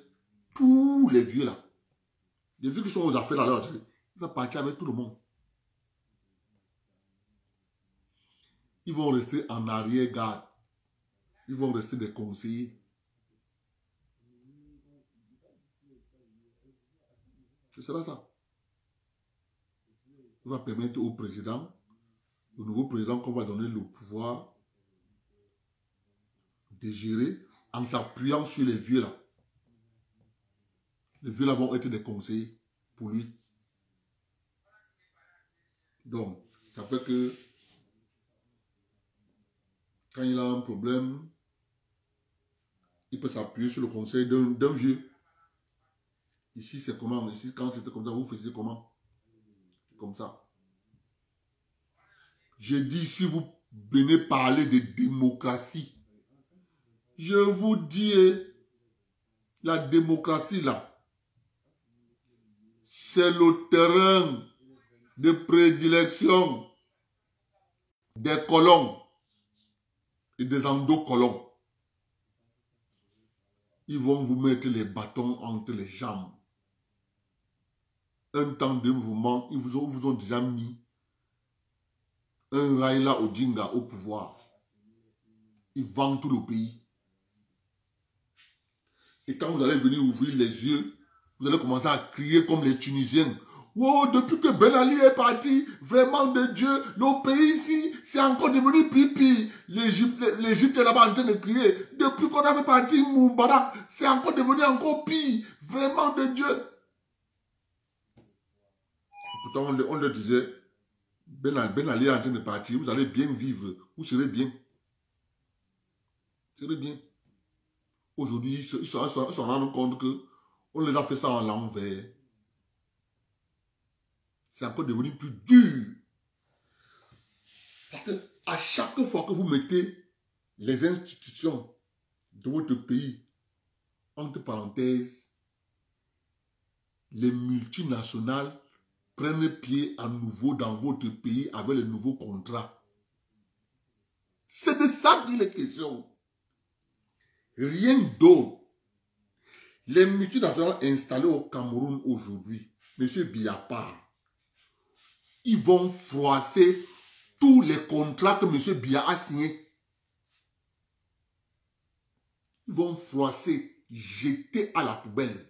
tous les vieux là. Les vieux qui sont aux affaires là, il va partir avec tout le monde. Ils vont rester en arrière-garde. Ils vont rester des conseillers. Ce sera ça. Il va permettre au président, au nouveau président qu'on va donner le pouvoir de gérer en s'appuyant sur les vieux là. Les vieux là vont être des conseillers pour lui. Donc, ça fait que quand il a un problème, il peut s'appuyer sur le conseil d'un vieux. Ici, c'est comment? Ici, quand c'était comme ça, vous faisiez comment? Comme ça. J'ai dit, si vous venez parler de démocratie, je vous dis, la démocratie là, c'est le terrain de prédilection des colons et des endocolons. Ils vont vous mettre les bâtons entre les jambes. Un temps de mouvement, ils vous ont déjà mis un Raila Odinga au pouvoir. Ils vendent tout le pays. Et quand vous allez venir ouvrir les yeux, vous allez commencer à crier comme les Tunisiens. Oh, depuis que Ben Ali est parti, vraiment de Dieu, le pays ici, c'est encore devenu pipi. L'Égypte est là-bas en train de crier. Depuis qu'on a fait partir Moubarak, c'est encore devenu encore pire. Vraiment de Dieu. Pourtant, on leur disait, Ben Ali est en train de partir, vous allez bien vivre, vous serez bien. Vous serez bien. Aujourd'hui, ils se rendent compte qu'on les a fait ça en l'envers. C'est encore devenu plus dur. Parce que à chaque fois que vous mettez les institutions de votre pays, entre parenthèses, les multinationales prennent pied à nouveau dans votre pays avec les nouveaux contrats. C'est de ça qu'il est question. Rien d'autre. Les multinationales installées au Cameroun aujourd'hui, M. Biapar, ils vont froisser tous les contrats que M. Biya a signés. Ils vont froisser, jeter à la poubelle.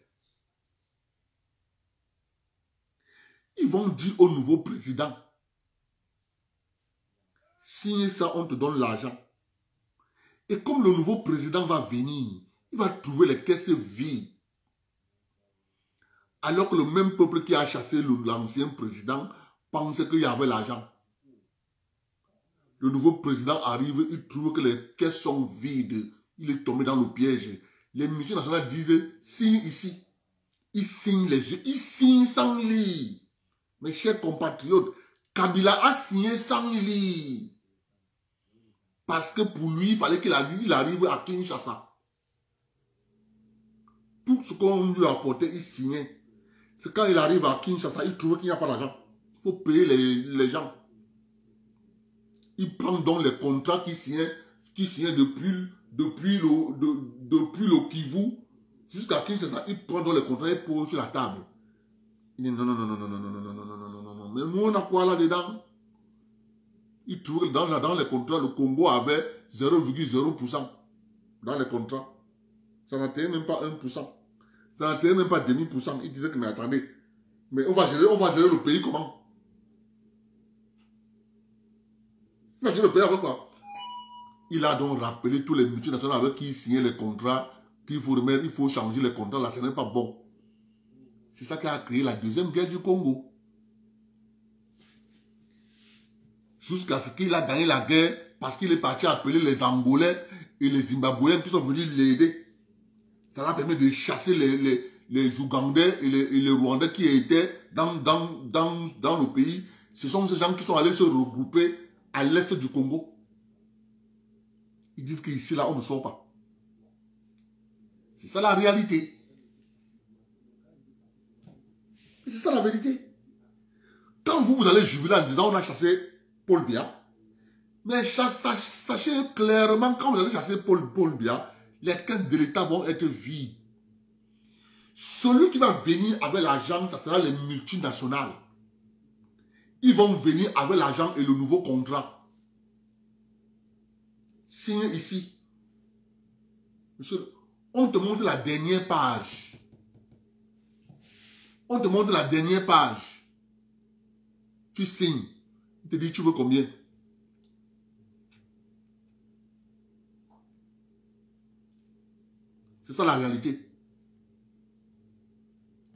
Ils vont dire au nouveau président, signe ça, on te donne l'argent. Et comme le nouveau président va venir, il va trouver les caisses vides. Alors que le même peuple qui a chassé l'ancien président pensait qu'il y avait l'argent. Le nouveau président arrive, il trouve que les caisses sont vides. Il est tombé dans le piège. Les multinationales disent, signe ici. Ils signent les yeux. Ils signent sans lire. Mes chers compatriotes, Kabila a signé sans lire. Parce que pour lui, il fallait qu'il arrive à Kinshasa. Tout ce qu'on lui apportait, il signait. C'est quand il arrive à Kinshasa, il trouve qu'il n'y a pas d'argent. Il faut payer les gens. Il prend donc les contrats qu'il signait depuis le Kivu jusqu'à Kinshasa. Il prend donc les contrats et pose sur la table. Il dit non, non, non, non, non, non, non, non, non, non, non, non, non, non. Mais nous, on a quoi là-dedans? Il trouve que dans les contrats, le Congo avait 0,0% dans les contrats. Ça n'atteignait même pas 1%. Ça n'atteignait même pas 0,5%. Il disait que, mais attendez, mais on va gérer le pays comment? On va gérer le pays avec quoi? Il a donc rappelé tous les multinationales avec qui il signait les contrats, qu'il faut remettre, il faut changer les contrats, là, ce n'est pas bon. C'est ça qui a créé la deuxième guerre du Congo. Jusqu'à ce qu'il a gagné la guerre parce qu'il est parti appeler les Angolais et les Zimbabwéens qui sont venus l'aider. Ça l'a permis de chasser les Ougandais et les Rwandais qui étaient dans le pays. Ce sont ces gens qui sont allés se regrouper à l'est du Congo. Ils disent qu'ici, là, on ne sort pas. C'est ça la réalité. C'est ça la vérité. Quand vous allez jubiler en disant on a chassé Paul Biya, mais sachez clairement, quand vous allez chasser Paul Biya, les caisses de l'État vont être vides. Celui qui va venir avec l'argent, ça sera les multinationales. Ils vont venir avec l'argent et le nouveau contrat. Signe ici. Monsieur, on te montre la dernière page. On te montre la dernière page. Tu signes. Il te dit, tu veux combien? C'est ça la réalité.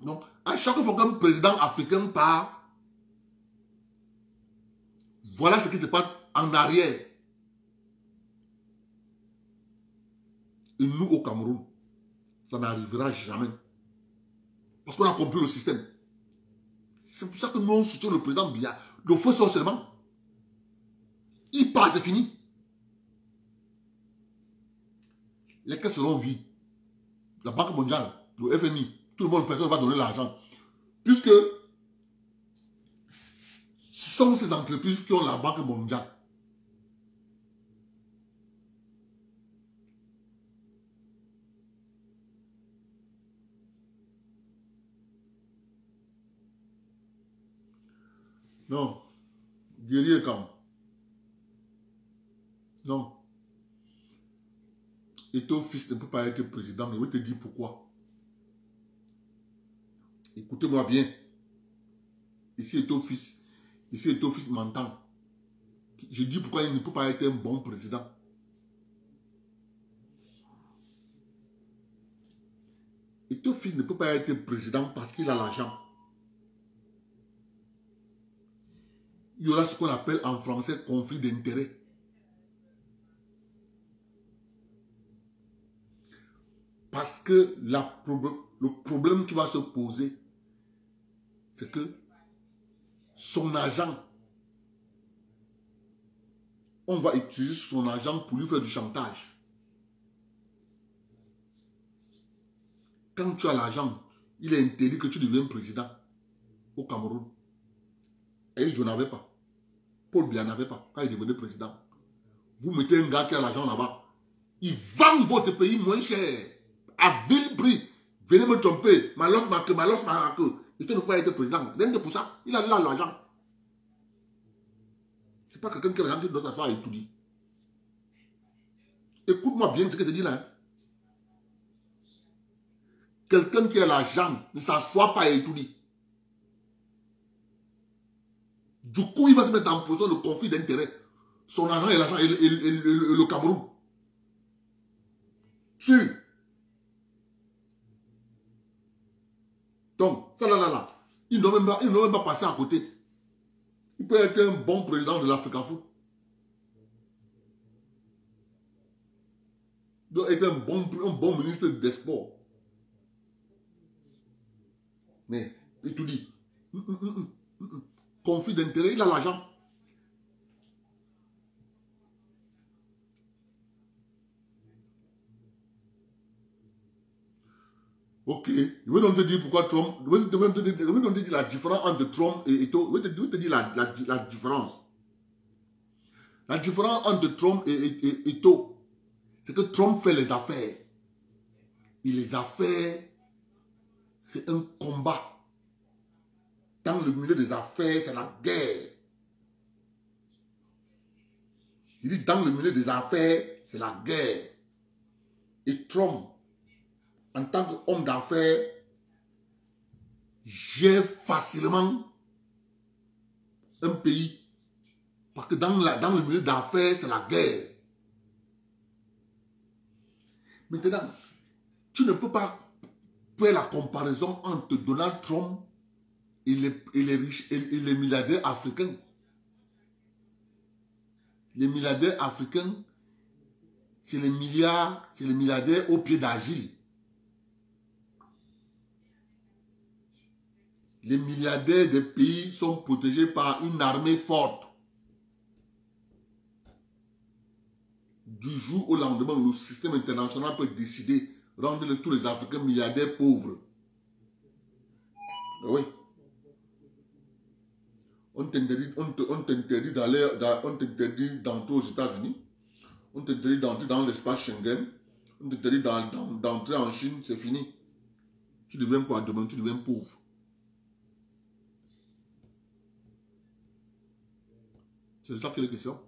Donc, à chaque fois qu'un président africain part, voilà ce qui se passe en arrière. Et nous, au Cameroun, ça n'arrivera jamais. Parce qu'on a compris le système. C'est pour ça que nous, on soutient le président Biya. Le feu sort seulement. Il part, c'est fini. Les caisses seront vides. La Banque mondiale, le FMI, tout le monde, personne va donner l'argent. Puisque ce sont ces entreprises qui ont la Banque mondiale. Non. Guerrier quand? Non. Et ton fils ne peut pas être président. Mais je vais te dire pourquoi. Écoutez-moi bien. Ici est au fils m'entend. Je dis pourquoi il ne peut pas être un bon président. Eto'o-Fils ne peut pas être président parce qu'il a l'argent. Il y aura ce qu'on appelle en français conflit d'intérêts. Parce que le problème qui va se poser, c'est que son agent, on va utiliser son agent pour lui faire du chantage. Quand tu as l'argent, il est interdit que tu deviennes président au Cameroun. Et je n'avais pas. Paul Biya n'avait pas quand il devenait président. Vous mettez un gars qui a l'argent là-bas, il vend votre pays moins cher, à vil prix. Venez me tromper, malos ma queue. Il ne peut pas être président. Rien que pour ça, il a là l'argent. Ce n'est pas quelqu'un qui a l'argent qui doit s'asseoir et étudier. Écoute-moi bien ce que je te dis là. Hein. Quelqu'un qui a l'argent ne s'assoit pas et étudie. Du coup, il va se mettre en position de conflit d'intérêts. Son argent et l'argent et le Cameroun. Sûr. Donc, ça là. Il ne doit même pas passer à côté. Il peut être un bon président de l'Africafoot. Il doit être un bon ministre des Sports. Mais, il te dit, conflit d'intérêt, il a l'argent. Ok, je vais donc te dire pourquoi Trump, je vais donc te dire la différence entre Trump et Eto'o. Je vais te dire la différence. La différence entre Trump et Eto'o, c'est que Trump fait les affaires. Et les affaires, c'est un combat. Dans le milieu des affaires, c'est la guerre. Il dit dans le milieu des affaires, c'est la guerre. Et Trump, en tant qu'homme d'affaires, gère facilement un pays. Parce que dans le milieu d'affaires, c'est la guerre. Maintenant, tu ne peux pas faire la comparaison entre Donald Trump et les milliardaires africains. Les milliardaires africains, c'est les milliardaires au pied d'argile. Les milliardaires des pays sont protégés par une armée forte. Du jour au lendemain, le système international peut décider de rendre tous les Africains milliardaires pauvres. Oui. On t'interdit d'entrer aux États-Unis. On t'interdit d'entrer dans l'espace Schengen. On t'interdit d'entrer en Chine. C'est fini. Tu deviens quoi demain? Tu deviens pauvre. C'est de ça qu'il est question.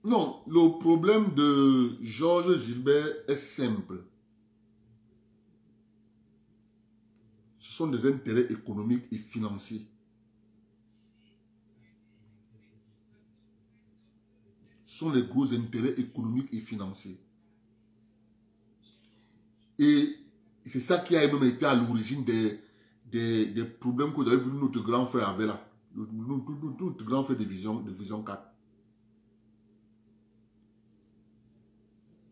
Non, le problème de Georges Gilbert est simple. Ce sont des intérêts économiques et financiers. Ce sont les gros intérêts économiques et financiers. Et c'est ça qui a même été à l'origine des problèmes que vous avez vu notre grand frère avait là. Notre grand frère de Vision 4.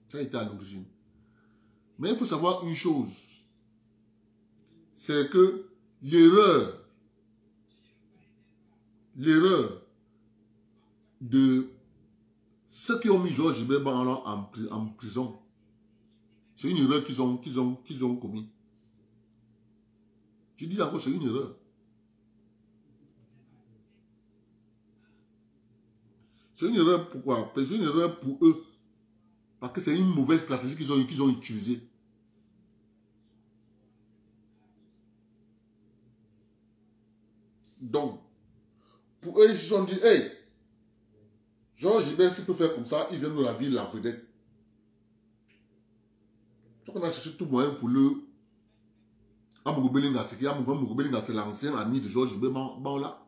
Ça a été à l'origine. Mais il faut savoir une chose. C'est que l'erreur de ceux qui ont mis Georges Gilbert en prison, c'est une erreur qu'ils ont commis. Je dis encore, c'est une erreur. C'est une erreur pourquoi? C'est une erreur pour eux. Parce que c'est une mauvaise stratégie qu'ils ont utilisée. Donc, pour eux, ils se sont dit, hey, Georges Gilbert, s'il peut faire comme ça, il vient de la ville, la vedette. Donc, on a cherché tout moyen pour le... Amogo Belinga, c'est l'ancien ami de Georges Gilbert, bon là.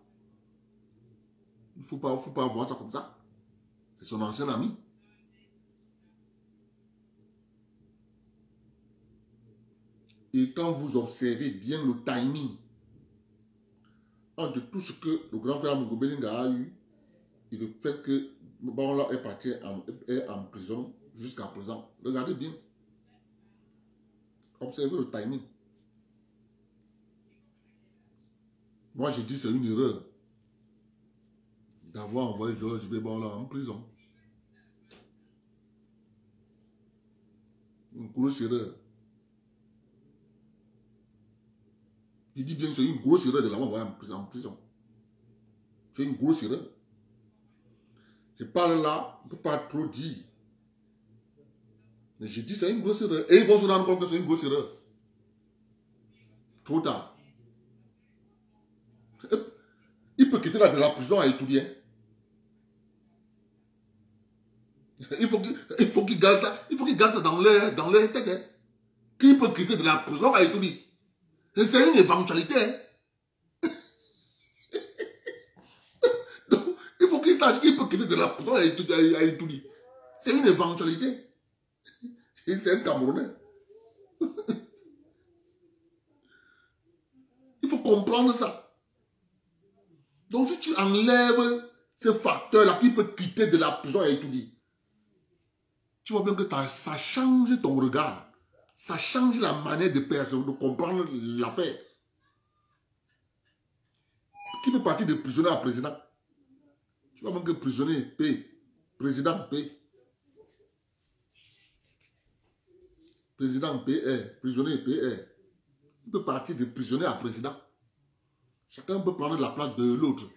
Il ne faut pas voir ça comme ça. C'est son ancien ami. Et quand vous observez bien le timing entre tout ce que le grand frère Amogo Belinga a eu et le fait que Baola est parti en prison jusqu'à présent, regardez bien. Observez le timing. Moi, j'ai dit que c'est une erreur d'avoir envoyé Georges Baola en prison. Une grosse erreur. Il dit bien que c'est une grosse erreur de l'avoir envoyé en prison. C'est une grosse erreur. Je parle là, on ne peut pas trop dire. Mais je dis que c'est une grosse erreur. Et ils vont se rendre compte que c'est une grosse erreur. Trop tard. Il peut quitter la prison à étudier. Il faut qu'il garde ça. Il faut qu'il garde ça dans leur tête. Hein. Qui peut quitter de la prison à étudier. C'est une éventualité. Hein. Donc, il faut qu'il sache qu'il peut quitter de la prison à étudier. C'est une éventualité. Et c'est un Camerounais. Il faut comprendre ça. Donc, si tu enlèves ce facteur-là qui peut quitter de la prison à étudier, tu vois bien que ça change ton regard. Ça change la manière de personne de comprendre l'affaire. Qui peut partir de prisonnier à président? Tu vois bien que prisonnier P, président P. Président PR, prisonnier PR. Il peut partir de prisonnier à président. Chacun peut prendre la place de l'autre.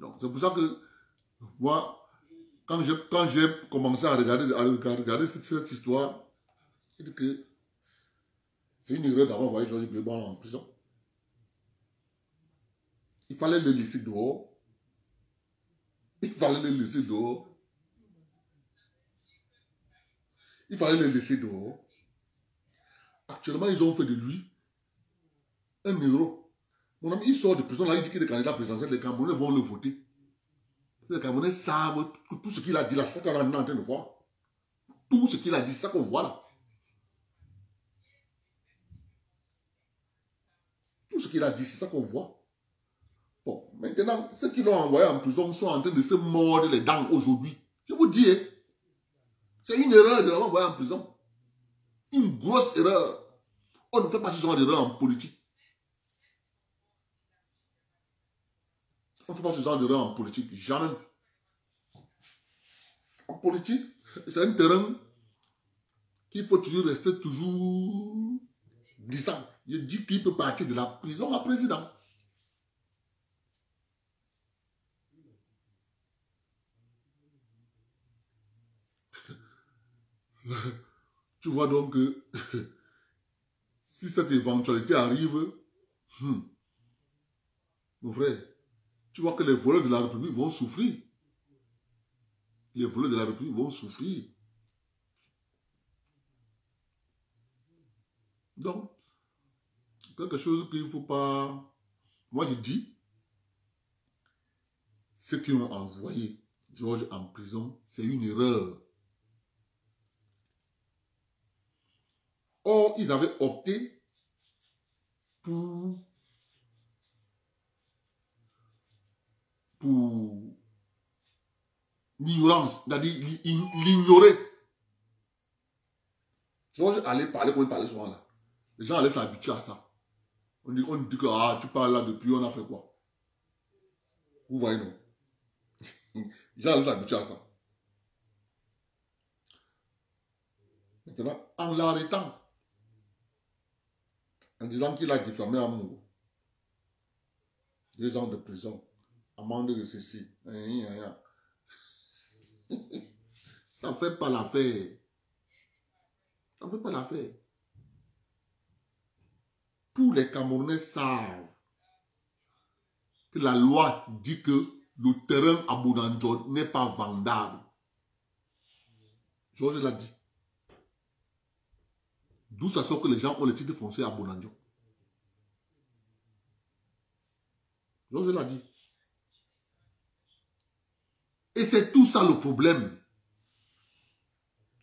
Donc, c'est pour ça que moi, quand j'ai commencé à regarder cette histoire, j'ai dit que c'est une erreur d'avoir envoyé Georges Gilbert en prison. Il fallait le laisser dehors. Il fallait le laisser dehors. Il fallait le laisser dehors. Actuellement, ils ont fait de lui un héros. Mon ami, il sort de prison, là, il dit qu'il est candidat présidentiel, les Camerounais vont le voter. Les Camerounais savent tout ce qu'il a dit là, c'est ça qu'on est en train de voir. Tout ce qu'il a dit, c'est ça qu'on voit là. Tout ce qu'il a dit, c'est ça qu'on voit. Bon, maintenant, ceux qui l'ont envoyé en prison sont en train de se mordre les dents aujourd'hui. Je vous dis, c'est une erreur de l'avoir envoyé en prison. Une grosse erreur. On ne fait pas ce genre d'erreur en politique. On ne fait pas ce genre d'erreur en politique. Jamais. En politique, c'est un terrain qu'il faut toujours rester toujours glissant. Je dis qu'il peut partir de la prison à président. Tu vois donc que si cette éventualité arrive, mon frère, tu vois que les voleurs de la République vont souffrir. Les voleurs de la République vont souffrir. Donc, quelque chose qu'il ne faut pas... Moi, je dis, ceux qui ont envoyé Georges en prison, c'est une erreur. Or, ils avaient opté pour l'ignorance, c'est-à-dire l'ignorer. Georges allait parler comme il parlait souvent là. Les gens allaient s'habituer à ça. On dit que ah, tu parles là depuis, on a fait quoi? Vous voyez, non? Les gens allaient s'habituer à ça. Maintenant, en l'arrêtant, en disant qu'il a diffamé Amour, 2 ans de prison, amende de ceci, ça ne fait pas l'affaire. Ça ne fait pas l'affaire. tous les Camerounais savent que la loi dit que le terrain à Bonanjo n'est pas vendable. Georges l'a dit. D'où ça sort que les gens ont les titres fonciers à Bonanjo. Georges l'a dit. Et c'est tout ça le problème.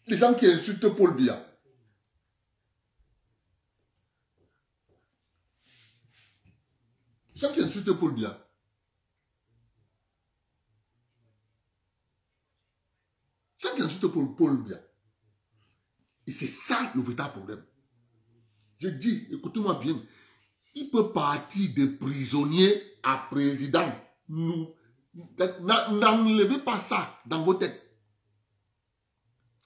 Les gens qui insultent Paul Biya. Les gens qui insultent Paul Biya. Les gens qui insultent Paul Biya. Et c'est ça le véritable problème. Je dis, écoutez-moi bien, il peut partir de prisonnier à président. N'enlevez pas ça dans vos têtes.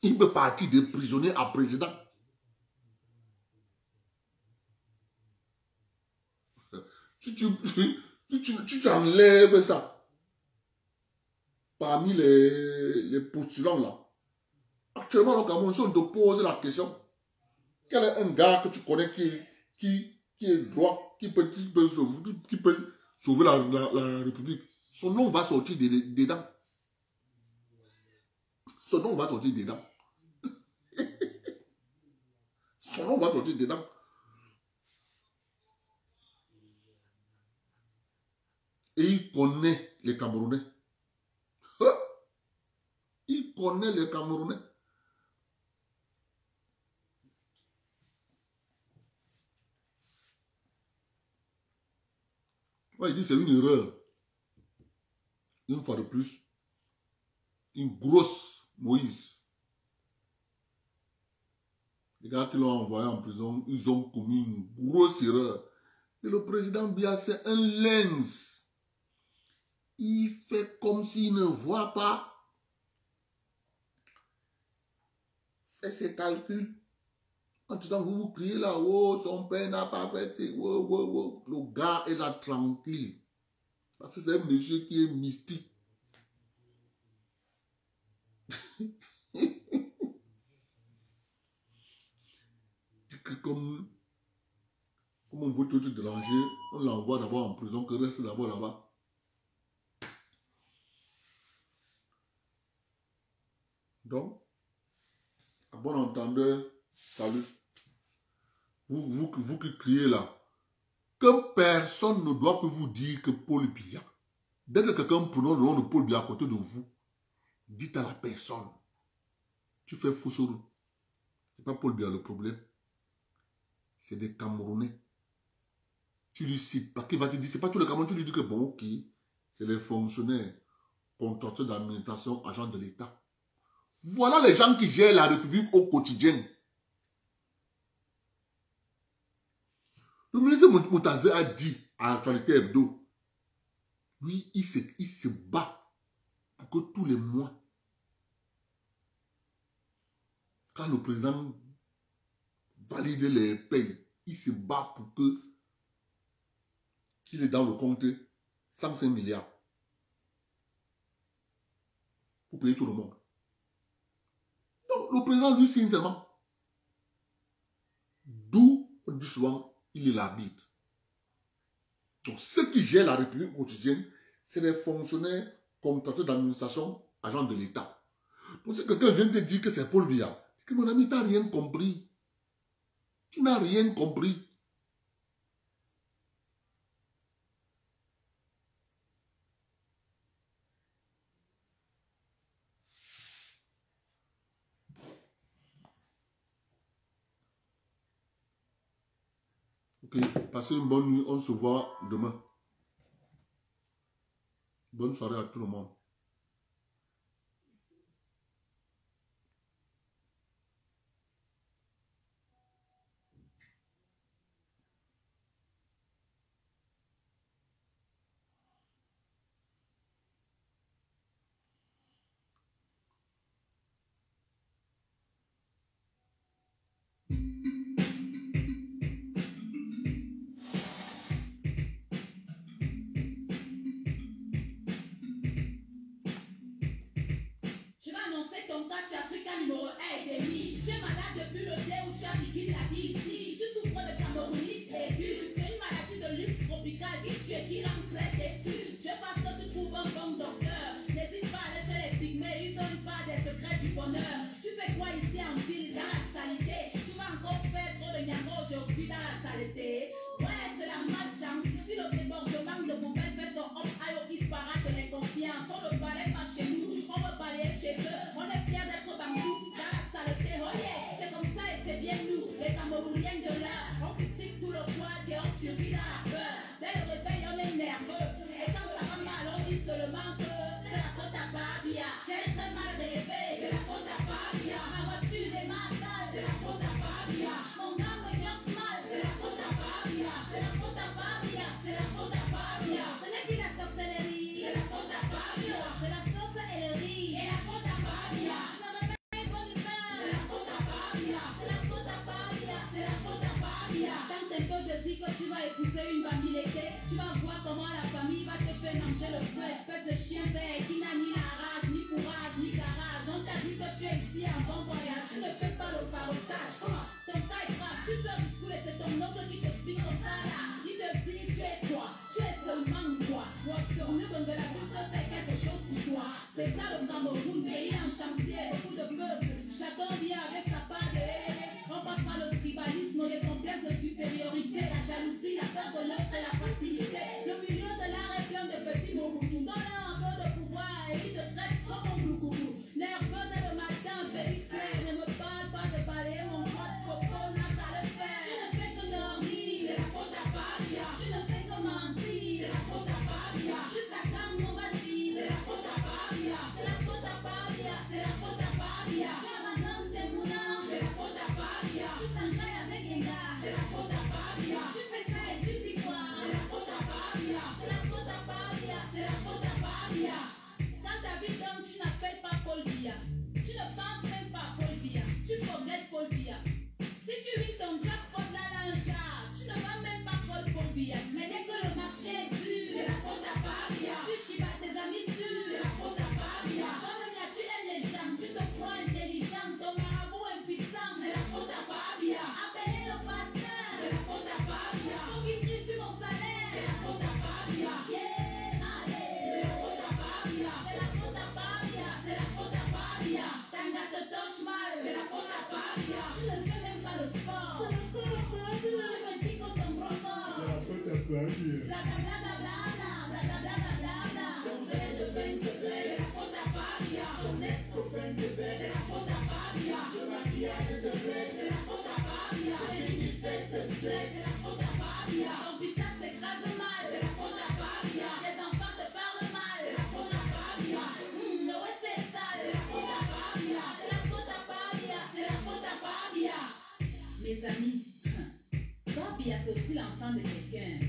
Il peut partir de prisonnier à président. Si tu enlèves ça parmi les postulants là, actuellement, au Cameroun, si on te pose la question, quel est un gars que tu connais qui est droit, qui peut sauver la République? Son nom va sortir dedans. Son nom va sortir dedans. Son nom va sortir dedans. Et il connaît les Camerounais. Il connaît les Camerounais. Ouais, il dit c'est une erreur. Une fois de plus, une grosse Moïse. Les gars qui l'ont envoyé en prison, ils ont commis une grosse erreur. Et le président Biya, c'est un lynx. Il fait comme s'il ne voit pas. Fait ses calculs. En disant, vous criez là, oh, son père n'a pas fait. Oh, oh, oh. Le gars est là tranquille. Parce que c'est un monsieur qui est mystique. Comme on veut tout déranger, on l'envoie d'abord en prison, que reste d'abord là-bas. Donc, à bon entendeur, salut. Vous qui criez là, que personne ne doit plus vous dire que Paul Biya. Dès que quelqu'un prononce le nom de Paul Biya à côté de vous, dites à la personne, tu fais fausse route. Ce n'est pas Paul Biya le problème. C'est des Camerounais. Tu lui cites pas, qui va te dire, c'est pas tous les Camerounais, tu lui dis que bon, ok, c'est les fonctionnaires, contracteurs d'administration, agents de l'État. Voilà les gens qui gèrent la République au quotidien. Le ministre Moutazé a dit à Actualité Hebdo, lui, il se bat pour que tous les mois, quand le président valide les payes, il se bat pour que qu'il est dans le compte 105 milliards pour payer tout le monde. Donc, le président lui signe seulement. D'où, on dit souvent, il est l'arbitre. Donc, ceux qui gèrent la République quotidienne, c'est les fonctionnaires, contracteurs d'administration, agents de l'État. Donc, si quelqu'un vient te dire que c'est Paul Biya, que mon ami, tu n'as rien compris. Tu n'as rien compris. Ok, passez une bonne nuit, on se voit demain. Bonne soirée à tout le monde. Je vais annoncer ton cas sur Africa numéro 1 et demi. Je suis malade depuis le blé où je suis à Bikini, la vie ici. Je souffre de camorronisme aigu. qui tue, qui rend très têtu. Je pense que tu trouves un bon docteur. N'hésite pas à aller chez les pygmées, ils ont une part des secrets du bonheur. Tu fais quoi ici en ville, dans la saleté? Tu vas encore faire trop de niago aujourd'hui dans la saleté. Ouais, c'est la malchance. Ici, le débordement de poubelle fait son hop, aïe, il paraît que les confiances. On ne balaye pas chez nous, on veut balayer chez eux. On est fiers d'être bambou dans la saleté. Oh yeah, c'est comme ça et c'est bien nous, les Camerounais de l'heure. On critique tout le poids et on survit dans la peur. Dès le réveil, on est nerveux. Et quand ça va mal, on dit seulement que c'est la faute à Babia. J'ai très mal rêvé, c'est la faute à Babia. Ma voiture est matale, c'est la faute à Babia. Mon âme me garde mal, c'est la faute à Babia. C'est la faute à Babia, c'est la faute à Babia. Ce n'est plus la sorcellerie, c'est la faute à Babia. C'est la sauce et le riz, et la faute à Babia. Je me réveille bonne humeur, c'est la faute à Babia. C'est la faute à Babia, c'est la faute à Babia. Quand un peu te dit que tu vas épouser une bambileke, tu vas voir comment la famille va te faire manger le feu. Espèce de chien vert qui n'a ni la rage, ni courage, ni garage. On t'a dit que tu es ici en bon voyage. Tu ne fais pas le farotage. Comment? Ton cas est grave, tu sors du school et c'est ton oncle qui t'explique comme ça là. Il te dit tu es quoi? Tu es seulement quoi? Moi sur nous de la vie te fait quelque chose pour toi. C'est ça le Cameroun, pays en chantier, beaucoup de peuples. Chacun vit avec sa part de haine. On passe par le tribalisme, les complexes de supériorité, la jalousie, la peur de l'autre et la facilité. Le milieu de l'art est plein de petits mots. Donne-leur un peu de pouvoir et il te traite comme un blougoubou. Nerveux dès le matin, baby frère, ne me parle pas de balayer mon pote, propos n'a qu'à le faire. Tu ne fais que dormir, c'est la faute à Babia. Tu ne fais que mentir, c'est la faute à Babia. Jusqu'à quand on va dire, c'est la faute à Babia. C'est la faute à Babia, c'est la faute à Babia. Tu abandonnes tes moulins, c'est la faute à Babia. Tu t'enjailles avec les gars, c'est la faute à Babia. Tu fais ça et tu dis quoi, c'est la faute à Babia. C'est la faute à Babia, c'est la faute à Babia. Dans ta vie d'homme, tu n'appelles pas Paul Biya. Tu ne penses même pas à Paul Biya. Tu forgettes Paul Biya. Si tu vis ton jackpot la lingerie, tu ne vas même pas call Paul Biya. Mais dès que le marché est dur, c'est la faute à Babia. Tu chibas tes amis sûrs, c'est la faute à Babia. Toi-même là, tu aimes les gens, tu te crois intelligent. Ton marabout impuissant, c'est la faute à Babia. Appelez le pasteur, c'est la faute à Babia. Faut qu'il prie sur mon salaire, c'est la faute à Babia. Yeah, allez, c'est la faute à Babia. C'est la faute à Babia, c'est la faute à Babia. Tanga te touche mal, c'est la faute à Babia. Tu ne fais même pas le sport, c'est la faute à Babia. Tu me dis que ton gros corps, c'est la faute à Babia. Blablabla, ton verre de vin se baisse, c'est la faute à Babia. Ton ex-copain te baisse, c'est la faute à Babia. Ton maquillage te blesse, c'est la faute à Babia. Les fesses te stress, c'est la faute à Babia. Ton pistache s'écrase mal, c'est la faute à Babia. Les enfants te parlent mal, c'est la faute à Babia. Le ouais c'est ça, c'est la faute à Babia. C'est la faute à Babia, c'est la faute à Babia. Mes amis, Babia c'est aussi l'enfant de quelqu'un.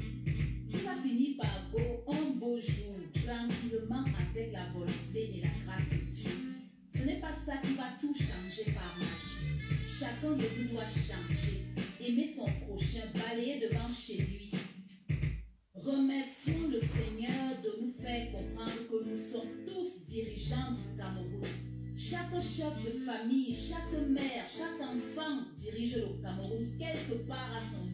Il va finir par go un beau jour, tranquillement avec la volonté et la grâce de Dieu. Ce n'est pas ça qui va tout changer par magie. Chacun de nous doit changer, aimer son prochain, balayer devant chez lui. Remercions le Seigneur de nous faire comprendre que nous sommes tous dirigeants du Cameroun. Chaque chef de famille, chaque mère, chaque enfant dirige le Cameroun quelque part à son